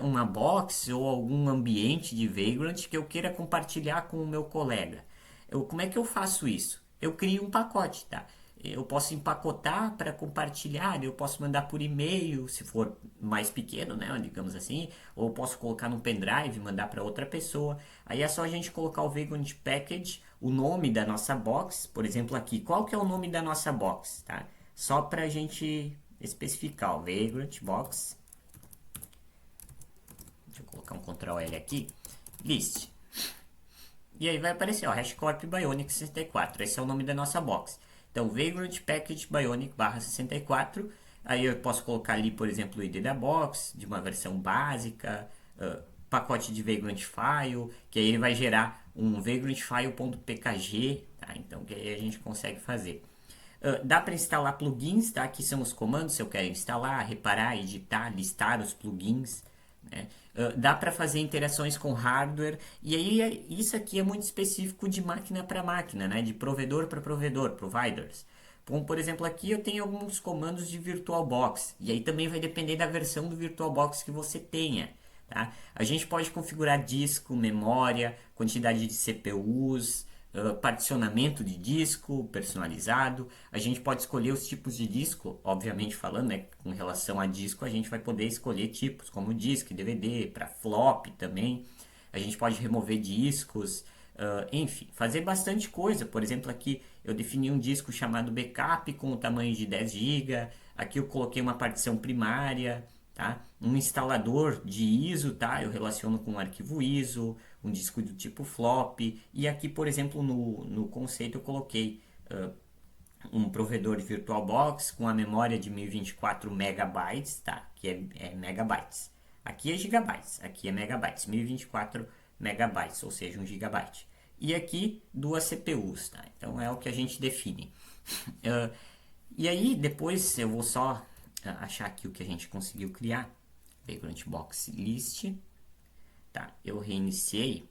uma box ou algum ambiente de Vagrant que eu queira compartilhar com o meu colega. Como é que eu faço isso? Eu crio um pacote, tá? Eu posso empacotar para compartilhar, eu posso mandar por e-mail, se for mais pequeno, né, digamos assim, ou eu posso colocar no pendrive, mandar para outra pessoa. Aí é só a gente colocar o Vagrant Package, o nome da nossa box, por exemplo aqui, qual que é o nome da nossa box, tá? Só para a gente especificar, o Vagrant Box. Deixa eu colocar um Ctrl L aqui, list. E aí vai aparecer, ó, HashiCorp Bionic 64. Esse é o nome da nossa box. Então, Vagrant Package Bionic barra 64. Aí eu posso colocar ali, por exemplo, o ID da box, de uma versão básica, pacote de Vagrant File, que aí ele vai gerar um vagrantfile.pkg, tá? Então, que aí a gente consegue fazer. Dá para instalar plugins, tá? Aqui são os comandos, se eu quero instalar, reparar, editar, listar os plugins, né? Dá para fazer interações com hardware, e aí isso aqui é muito específico de máquina para máquina, né? De provedor para provedor, providers. Como por exemplo aqui eu tenho alguns comandos de VirtualBox, e aí também vai depender da versão do VirtualBox que você tenha. Tá? A gente pode configurar disco, memória, quantidade de CPUs, particionamento de disco personalizado. A gente pode escolher os tipos de disco, obviamente falando, né, com relação a disco, a gente vai poder escolher tipos como disco, DVD, para flop também. A gente pode remover discos, enfim, fazer bastante coisa. Por exemplo, aqui eu defini um disco chamado backup com o tamanho de 10 GB. Aqui eu coloquei uma partição primária. Tá? Um instalador de ISO, tá? Eu relaciono com um arquivo ISO, um disco do tipo flop, e aqui, por exemplo, no conceito eu coloquei um provedor de VirtualBox com a memória de 1024 megabytes, tá? Que é megabytes. Aqui é gigabytes, aqui é megabytes, 1024 megabytes, ou seja, 1 gigabyte. E aqui duas CPUs, tá? Então é o que a gente define. E aí depois eu vou só achar aqui o que a gente conseguiu criar. Vagrant Box List. Tá, eu reiniciei.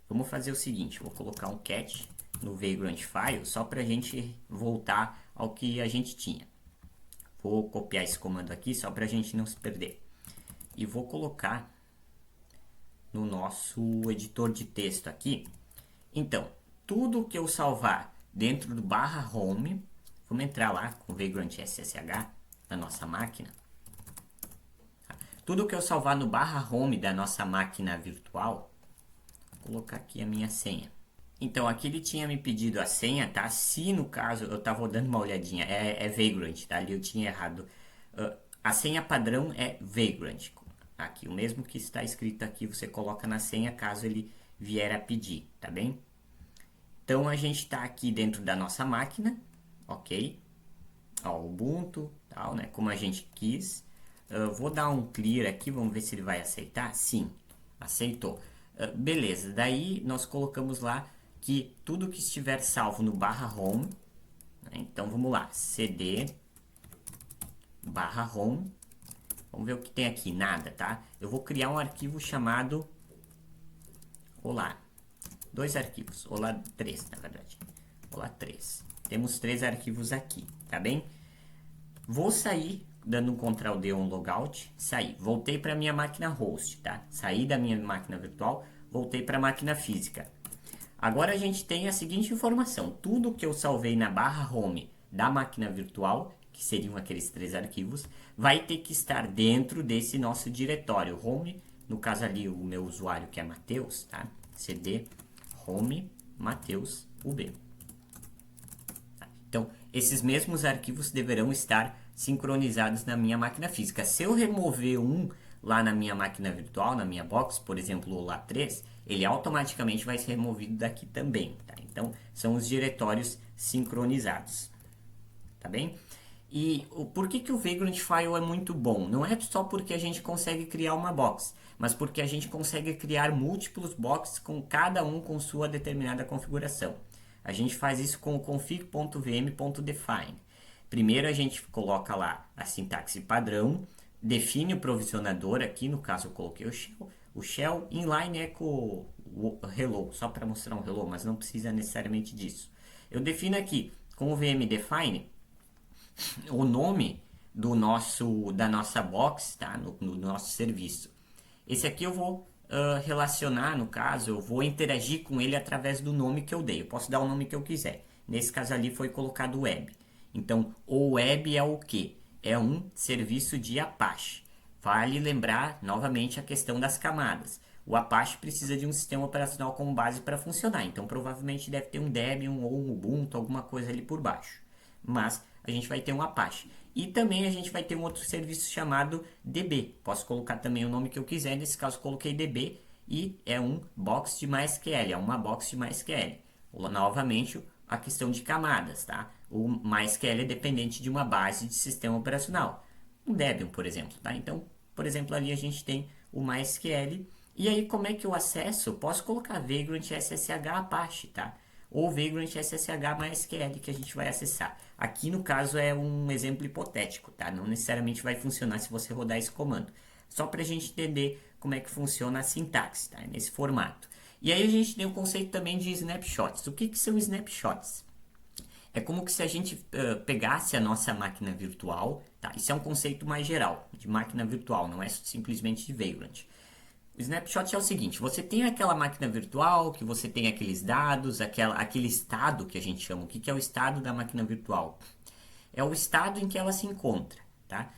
Vamos fazer o seguinte, vou colocar um cat no Vagrant File só para a gente voltar ao que a gente tinha. Vou copiar esse comando aqui só para a gente não se perder. E vou colocar no nosso editor de texto aqui. Então, tudo que eu salvar dentro do /home, vamos entrar lá com Vagrant SSH na nossa máquina. Tudo que eu salvar no /home da nossa máquina virtual, vou colocar aqui a minha senha. Então aqui ele tinha me pedido a senha, tá? Se no caso, eu estava dando uma olhadinha, é Vagrant, tá? Ali eu tinha errado. A senha padrão é Vagrant. Aqui, o mesmo que está escrito aqui, você coloca na senha caso ele vier a pedir, tá bem? Então a gente está aqui dentro da nossa máquina, ok? Ó, Ubuntu, tal, né? Como a gente quis. Vou dar um clear aqui, vamos ver se ele vai aceitar. Sim, aceitou. Beleza, daí nós colocamos lá que tudo que estiver salvo no /home, né? Então vamos lá, cd /home, vamos ver o que tem aqui, nada, tá? Eu vou criar um arquivo chamado olá, 2 arquivos, olá 3 na verdade, olá 3, temos 3 arquivos aqui, tá bem? Vou sair, dando um Ctrl D, um logout, saí, voltei para minha máquina host, tá? Saí da minha máquina virtual, voltei para a máquina física. Agora a gente tem a seguinte informação, tudo que eu salvei na /home da máquina virtual, que seriam aqueles 3 arquivos, vai ter que estar dentro desse nosso diretório home, no caso ali o meu usuário que é Matheus, tá? cd home Matheus UB. Então, esses mesmos arquivos deverão estar sincronizados na minha máquina física. Se eu remover um lá na minha máquina virtual, na minha box, por exemplo, o LA3, ele automaticamente vai ser removido daqui também. Tá? Então, são os diretórios sincronizados. Tá bem? E por que o Vagrant File é muito bom? Não é só porque a gente consegue criar uma box, mas porque a gente consegue criar múltiplos boxes com cada um com sua determinada configuração. A gente faz isso com o config.vm.define. Primeiro a gente coloca lá a sintaxe padrão, define o provisionador, aqui no caso eu coloquei o shell inline echo o hello, só para mostrar um hello, mas não precisa necessariamente disso. Eu defino aqui com o VM define o nome da nossa box, tá? No nosso serviço. Esse aqui eu vou relacionar, no caso, eu vou interagir com ele através do nome que eu dei. Eu posso dar o nome que eu quiser. Nesse caso ali foi colocado web. Então, o web é o quê? É um serviço de Apache. Vale lembrar novamente a questão das camadas. O Apache precisa de um sistema operacional como base para funcionar. Então, provavelmente deve ter um Debian ou um Ubuntu, alguma coisa ali por baixo. Mas a gente vai ter um Apache. E também a gente vai ter um outro serviço chamado DB. Posso colocar também o nome que eu quiser. Nesse caso, coloquei DB e é um box de MySQL. É uma box de MySQL. Novamente, a questão de camadas, tá? O MySQL é dependente de uma base de sistema operacional. Um Debian, por exemplo, tá? Então, por exemplo, ali a gente tem o MySQL. E aí, como é que eu acesso? Eu posso colocar Vagrant SSH Apache, tá? Ou Vagrant SSH MySQL que a gente vai acessar. Aqui no caso é um exemplo hipotético, tá? Não necessariamente vai funcionar se você rodar esse comando. Só para a gente entender como é que funciona a sintaxe, tá? Nesse formato. E aí a gente tem o conceito também de snapshots. O que são snapshots? É como que se a gente pegasse a nossa máquina virtual, tá? Isso é um conceito mais geral de máquina virtual, não é simplesmente de Vagrant. O snapshot é o seguinte: você tem aquela máquina virtual, que você tem aqueles dados, aquele estado que a gente chama. O que é o estado da máquina virtual? É o estado em que ela se encontra, tá?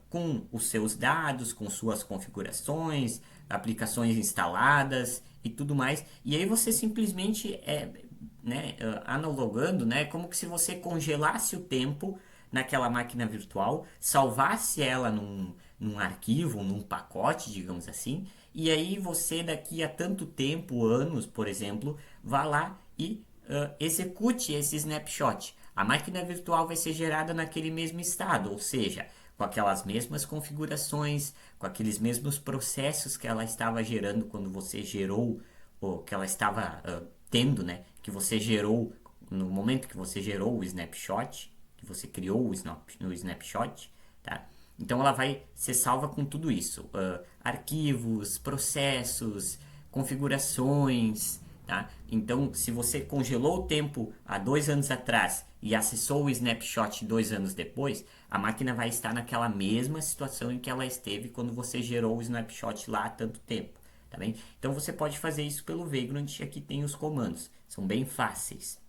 Com os seus dados, com suas configurações, aplicações instaladas e tudo mais. E aí você simplesmente analogando, né, como que se você congelasse o tempo naquela máquina virtual, salvasse ela num arquivo, num pacote, digamos assim, e aí você daqui a tanto tempo, anos, por exemplo, vá lá e execute esse snapshot. A máquina virtual vai ser gerada naquele mesmo estado, ou seja, com aquelas mesmas configurações, com aqueles mesmos processos que ela estava gerando quando você gerou, ou que ela estava tendo, né? Que você gerou no momento que você gerou o snapshot, que você criou no snapshot, tá? Então ela vai ser salva com tudo isso, arquivos, processos, configurações, tá? Então se você congelou o tempo há 2 anos atrás e acessou o snapshot 2 anos depois, a máquina vai estar naquela mesma situação em que ela esteve quando você gerou o snapshot lá há tanto tempo. Tá bem? Então você pode fazer isso pelo Vagrant, aqui tem os comandos, são bem fáceis.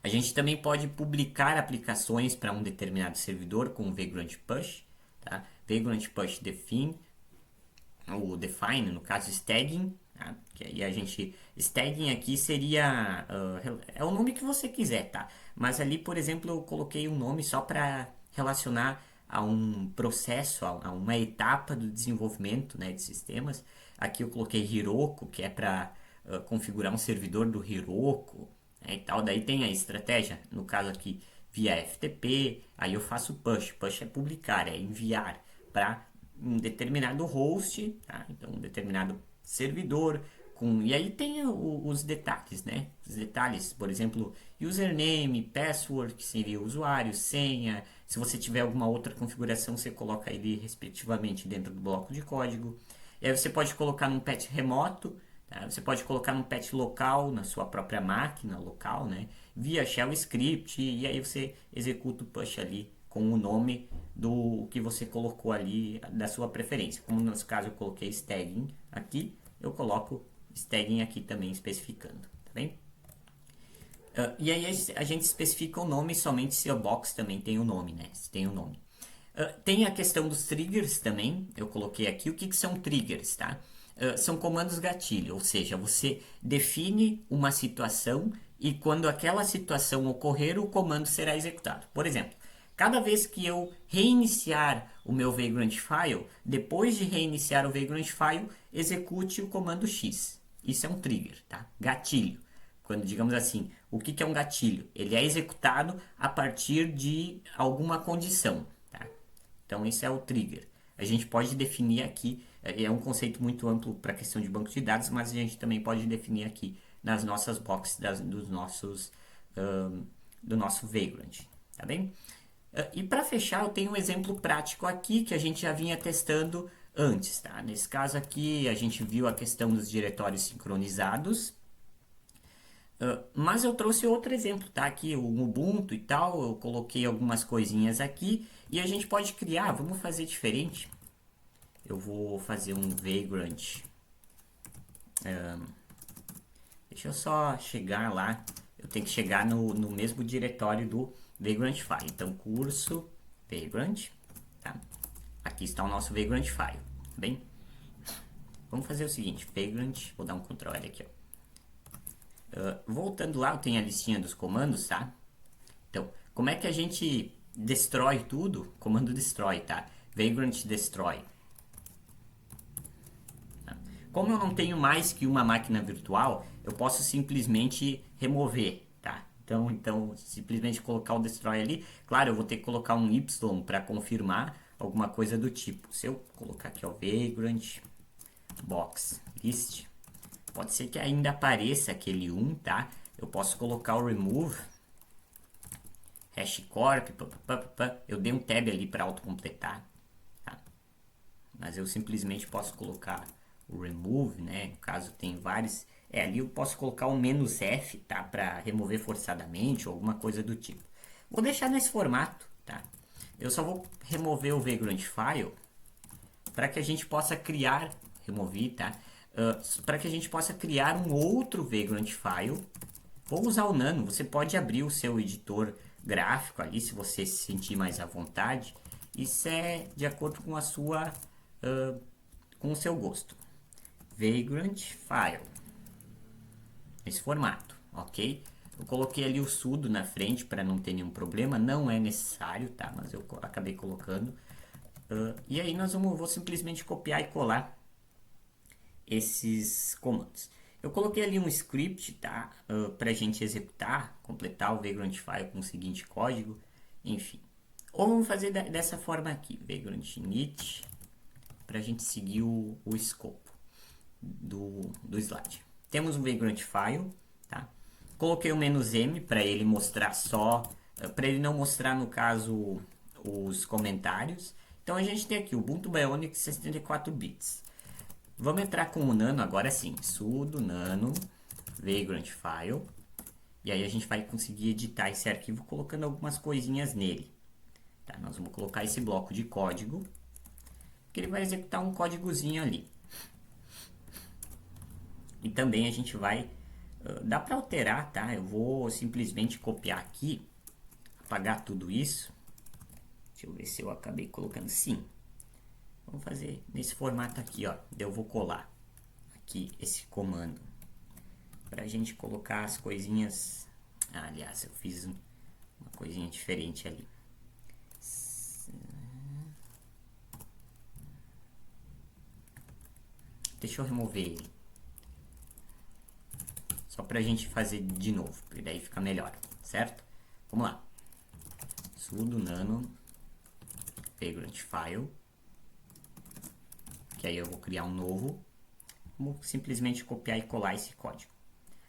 A gente também pode publicar aplicações para um determinado servidor com o Vagrant Push, tá? Vagrant Push Define, ou Define, no caso Staging, tá? Que aí a gente, Staging aqui seria, é o nome que você quiser, tá? Mas ali, por exemplo, eu coloquei um nome só para relacionar a um processo, a uma etapa do desenvolvimento, né, de sistemas. Aqui eu coloquei Heroku, que é para configurar um servidor do Heroku, né, e tal. Daí tem a estratégia, no caso aqui via FTP, aí eu faço push. Push é publicar, é enviar para um determinado host, tá? Então um determinado servidor. E aí tem os detalhes, né? Os detalhes, por exemplo, username, password, que seria usuário, senha. Se você tiver alguma outra configuração, você coloca ele respectivamente dentro do bloco de código. E aí você pode colocar num patch remoto, tá? Você pode colocar num patch local, na sua própria máquina local, né? Via shell script, e aí você executa o push ali com o nome do que você colocou ali, da sua preferência. Como no nosso caso eu coloquei staging aqui, eu coloco staging aqui também especificando, tá bem? E aí a gente especifica o nome somente se a box também tem o nome, né? Se tem o nome. Tem a questão dos triggers também, eu coloquei aqui. O que são triggers, tá? São comandos gatilho, ou seja, você define uma situação e quando aquela situação ocorrer, o comando será executado. Por exemplo, cada vez que eu reiniciar o meu Vagrant File, depois de reiniciar o Vagrant File, execute o comando X. Isso é um trigger, tá? Gatilho. Quando, digamos assim, o que é um gatilho? Ele é executado a partir de alguma condição, tá? Então, isso é o trigger. A gente pode definir aqui, é um conceito muito amplo para a questão de banco de dados, mas a gente também pode definir aqui nas nossas boxes do nosso Vagrant, tá bem? E para fechar, eu tenho um exemplo prático aqui que a gente já vinha testando antes, tá? Nesse caso aqui, a gente viu a questão dos diretórios sincronizados. Mas eu trouxe outro exemplo, tá? Aqui o Ubuntu e tal, eu coloquei algumas coisinhas aqui e a gente pode criar, vamos fazer diferente. Eu vou fazer um Vagrant. Deixa eu só chegar lá. Eu tenho que chegar no mesmo diretório do Vagrant File. Então, curso Vagrant. Tá? Aqui está o nosso Vagrant File. Tá bem? Vamos fazer o seguinte: Vagrant. Vou dar um Ctrl L aqui. Ó. Voltando lá, eu tenho a listinha dos comandos, tá? Então, como é que a gente destrói tudo? Comando destrói, tá? Vagrant destroy. Como eu não tenho mais que uma máquina virtual, eu posso simplesmente remover, tá? Então simplesmente colocar o destroy ali. Claro, eu vou ter que colocar um Y para confirmar alguma coisa do tipo. Se eu colocar aqui, ó, Vagrant box list, pode ser que ainda apareça aquele 1, tá? Eu posso colocar o remove hashcorp, eu dei um tab ali para autocompletar, tá? Mas eu simplesmente posso colocar o remove, né? No caso tem vários, ali eu posso colocar o "-f", tá? Para remover forçadamente ou alguma coisa do tipo. Vou deixar nesse formato, tá? Eu só vou remover o Vagrant File para que a gente possa criar, remover, tá? Para que a gente possa criar um outro Vagrant File. Vou usar o Nano, você pode abrir o seu editor gráfico ali, se você se sentir mais à vontade. Isso é de acordo com a sua, com o seu gosto. Vagrant File, esse formato, ok? Eu coloquei ali o sudo na frente para não ter nenhum problema, não é necessário, tá? Mas eu acabei colocando. E aí vou simplesmente copiar e colar esses comandos. Eu coloquei ali um script, tá? Para a gente executar, completar o Vagrant File com o seguinte código, enfim. Ou vamos fazer dessa forma aqui, Vagrant init, para a gente seguir o escopo do slide. Temos um Vagrant File, tá? Coloquei o "-m" para ele mostrar só, para ele não mostrar no caso os comentários. Então a gente tem aqui o Ubuntu Bionic 64 bits. Vamos entrar com o Nano agora sim, sudo nano Vagrant File. E aí a gente vai conseguir editar esse arquivo colocando algumas coisinhas nele. Tá, nós vamos colocar esse bloco de código, que ele vai executar um códigozinho ali. E também a gente vai, dá para alterar, tá? Eu vou simplesmente copiar aqui, apagar tudo isso. Deixa eu ver se eu acabei colocando, sim. Vamos fazer nesse formato aqui, ó. Eu vou colar aqui esse comando para a gente colocar as coisinhas. Aliás, eu fiz uma coisinha diferente ali. Deixa eu remover ele, só para a gente fazer de novo, porque daí fica melhor, certo? Vamos lá. Sudo nano Vagrant File, que aí eu vou criar um novo. Vamos simplesmente copiar e colar esse código.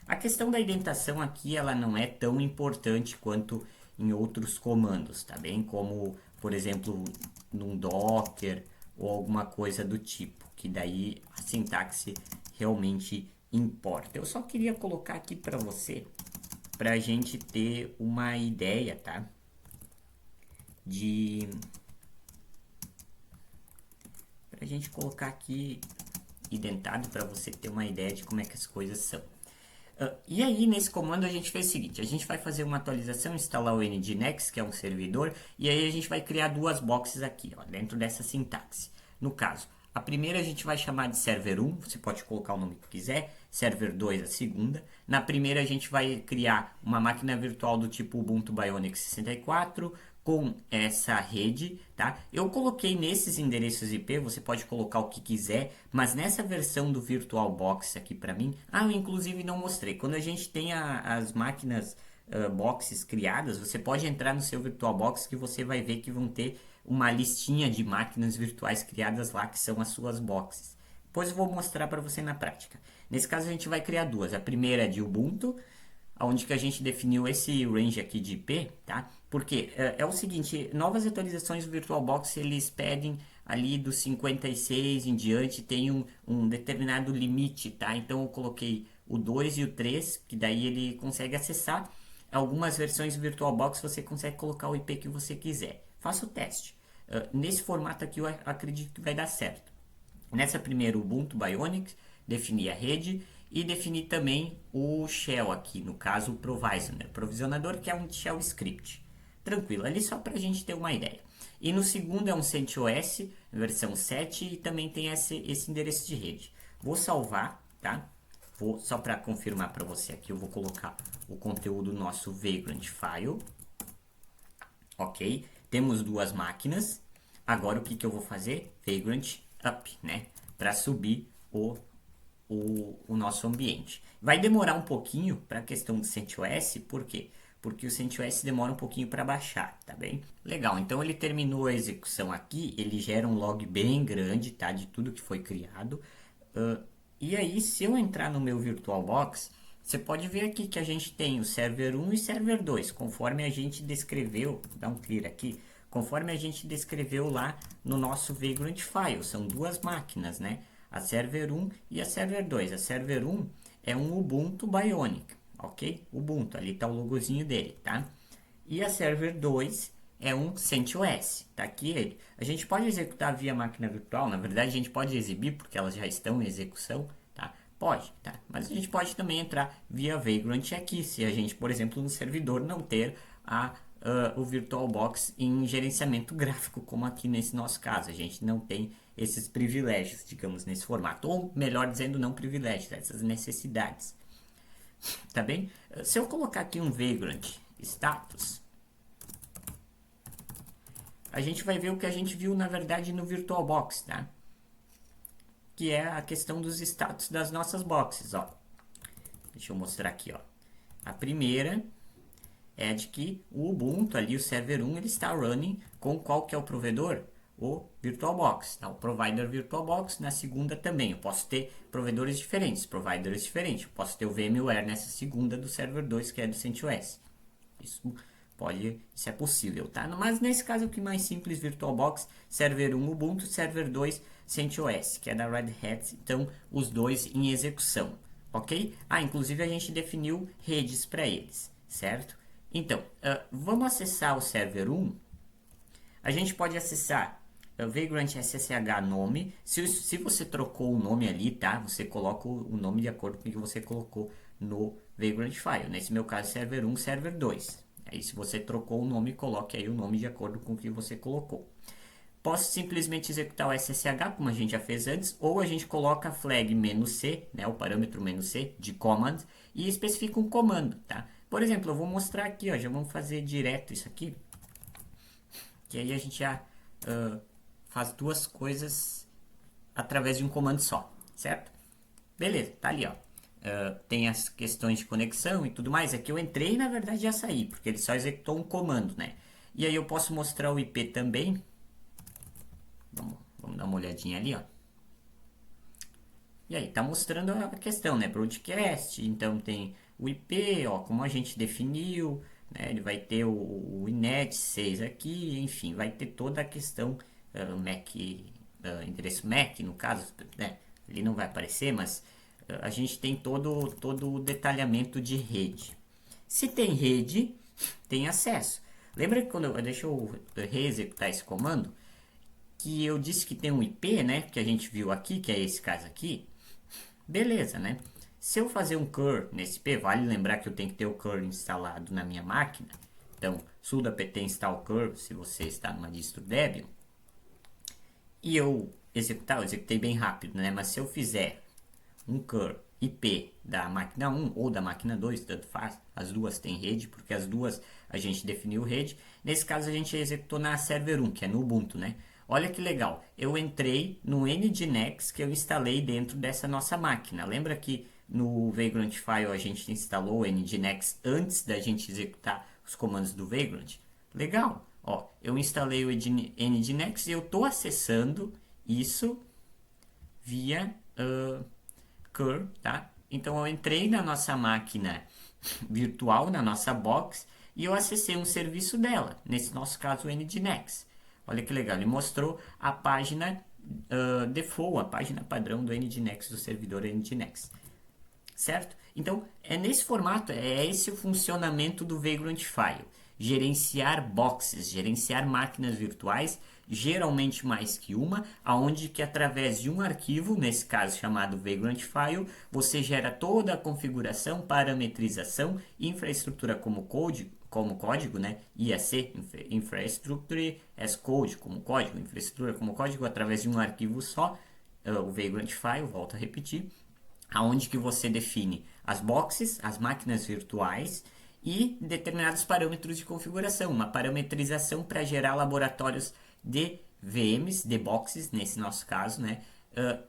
A questão da indentação aqui, ela não é tão importante quanto em outros comandos, tá bem? Como, por exemplo, num Docker ou alguma coisa do tipo, que daí a sintaxe realmente importa. Eu só queria colocar aqui para você, para a gente ter uma ideia, tá? Para a gente colocar aqui indentado para você ter uma ideia de como é que as coisas são. E aí, nesse comando, a gente fez o seguinte: a gente vai fazer uma atualização, instalar o nginx, que é um servidor, e aí a gente vai criar duas boxes aqui, ó, dentro dessa sintaxe. No caso, a primeira a gente vai chamar de server 1, você pode colocar o nome que quiser, server 2 a segunda. Na primeira a gente vai criar uma máquina virtual do tipo Ubuntu Bionic 64, com essa rede, tá? Eu coloquei nesses endereços IP, você pode colocar o que quiser, mas nessa versão do VirtualBox aqui para mim, eu inclusive não mostrei. Quando a gente tem as máquinas boxes criadas, você pode entrar no seu VirtualBox que você vai ver que vão ter uma listinha de máquinas virtuais criadas lá, que são as suas boxes. Depois eu vou mostrar para você na prática. Nesse caso a gente vai criar duas. A primeira é de Ubuntu, onde que a gente definiu esse range aqui de IP, tá? Porque é o seguinte, novas atualizações do VirtualBox, eles pedem ali dos 56 em diante, tem um determinado limite, tá? Então eu coloquei o 2 e o 3, que daí ele consegue acessar. Algumas versões do VirtualBox você consegue colocar o IP que você quiser. Faça o teste. Nesse formato aqui eu acredito que vai dar certo. Nessa primeira Ubuntu Bionic, definir a rede e definir também o shell aqui, no caso o provisioner, provisionador, que é um shell script. Tranquilo, ali só para a gente ter uma ideia. E no segundo é um CentOS, versão 7, e também tem esse endereço de rede. Vou salvar, tá? Só para confirmar para você aqui, eu vou colocar o conteúdo do nosso Vagrant File. Ok, temos duas máquinas. Agora o que eu vou fazer? Vagrant Up, né? Para subir o nosso ambiente. Vai demorar um pouquinho para a questão do CentOS, por quê? Porque o CentOS demora um pouquinho para baixar, tá bem? Legal, então ele terminou a execução aqui, ele gera um log bem grande, tá? De tudo que foi criado. E aí, se eu entrar no meu VirtualBox, você pode ver aqui que a gente tem o server 1 e server 2, conforme a gente descreveu, dá um clear aqui, conforme a gente descreveu lá no nosso Vagrant File, são duas máquinas, né? A server 1 e a server 2. A server 1 é um Ubuntu Bionic, ok? Ubuntu, ali está o logozinho dele, tá? E a server 2 é um CentOS, tá aqui ele. A gente pode executar via máquina virtual, na verdade a gente pode exibir porque elas já estão em execução, tá? Pode, tá? Mas a gente pode também entrar via Vagrant aqui, se a gente, por exemplo, no servidor não ter o VirtualBox em gerenciamento gráfico, como aqui nesse nosso caso. A gente não tem esses privilégios, digamos, nesse formato. Ou, melhor dizendo, não privilégios, essas necessidades. Tá bem? Se eu colocar aqui um Vagrant Status, a gente vai ver o que a gente viu, na verdade, no VirtualBox, tá? Que é a questão dos status das nossas boxes, ó. Deixa eu mostrar aqui, ó. A primeira é de que o Ubuntu ali, o server 1, ele está running com qual que é o provedor? O VirtualBox, tá? O provider VirtualBox. Na segunda também, eu posso ter provedores diferentes, providers diferentes. Eu posso ter o VMware nessa segunda do server 2, que é do CentOS. Isso é possível, tá? Mas nesse caso aqui mais simples, VirtualBox, server 1 Ubuntu, server 2 CentOS, que é da Red Hat, então os dois em execução, ok? Inclusive a gente definiu redes para eles, certo? Então, vamos acessar o server 1. A gente pode acessar Vagrant SSH nome. Se você trocou o nome ali, tá? Você coloca o nome de acordo com o que você colocou no Vagrant File. Nesse meu caso, server 1, server 2. Aí, se você trocou o nome, coloque aí o nome de acordo com o que você colocou. Posso simplesmente executar o SSH, como a gente já fez antes, ou a gente coloca a flag "-c", né, o parâmetro "-c" de command, e especifica um comando, tá? Por exemplo, eu vou mostrar aqui, ó, já vamos fazer direto isso aqui, que aí a gente já faz duas coisas através de um comando só, certo? Beleza, tá ali, ó. Tem as questões de conexão e tudo mais. Aqui eu entrei e na verdade já saí, porque ele só executou um comando, né? E aí eu posso mostrar o IP também. Vamos dar uma olhadinha ali, ó. E aí, tá mostrando a questão, né? Broadcast, então tem o IP, ó, como a gente definiu, né? Ele vai ter o INET 6 aqui, enfim, vai ter toda a questão MAC, endereço MAC, no caso, né? Ele não vai aparecer, mas a gente tem todo o detalhamento de rede. Se tem rede, tem acesso. Lembra que deixa eu reexecutar esse comando, que eu disse que tem um IP, né? Que a gente viu aqui, que é esse caso aqui. Beleza, né? Se eu fazer um curl nesse IP, vale lembrar que eu tenho que ter o curl instalado na minha máquina. Então, sudo apt install curl, se você está numa distro Debian. E eu executei bem rápido, né? Mas se eu fizer um curl IP da máquina 1 ou da máquina 2, tanto faz, as duas têm rede, porque as duas a gente definiu rede. Nesse caso a gente executou na server 1, que é no Ubuntu, né? Olha que legal, eu entrei no Nginx que eu instalei dentro dessa nossa máquina. Lembra que no Vagrant File a gente instalou o Nginx antes da gente executar os comandos do Vagrant? Legal, ó, eu instalei o Nginx e eu estou acessando isso via curl, tá? Então eu entrei na nossa máquina virtual, na nossa box, e eu acessei um serviço dela, nesse nosso caso o Nginx. Olha que legal, ele mostrou a página default, a página padrão do Nginx, do servidor Nginx. certo? Então, é nesse formato, é esse o funcionamento do Vagrant File. Gerenciar boxes, gerenciar máquinas virtuais, geralmente mais que uma, aonde que através de um arquivo, nesse caso chamado Vagrant File, você gera toda a configuração, parametrização, infraestrutura como código, né? IAC, Infrastructure as Code, como código, infraestrutura como código, através de um arquivo só, o Vagrant File, volto a repetir, aonde que você define as boxes, as máquinas virtuais e determinados parâmetros de configuração, uma parametrização para gerar laboratórios de VMs, de boxes, nesse nosso caso, né,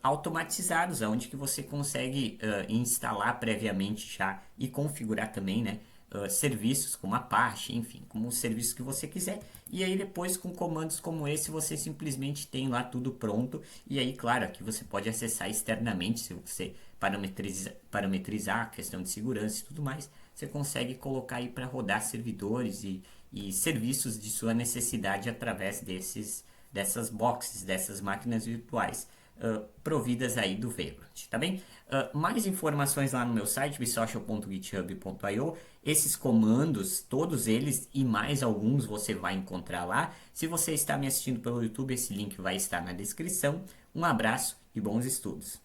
automatizados, onde que você consegue instalar previamente já e configurar também, né, serviços como Apache, enfim, como o serviço que você quiser. E aí depois com comandos como esse você simplesmente tem lá tudo pronto. E aí, claro, aqui você pode acessar externamente se você parametrizar a questão de segurança e tudo mais. Você consegue colocar aí para rodar servidores e serviços de sua necessidade através dessas boxes, dessas máquinas virtuais providas aí do Vagrant, tá bem? Mais informações lá no meu site, bisocial.github.io. Esses comandos, todos eles e mais alguns você vai encontrar lá. Se você está me assistindo pelo YouTube, esse link vai estar na descrição. Um abraço e bons estudos!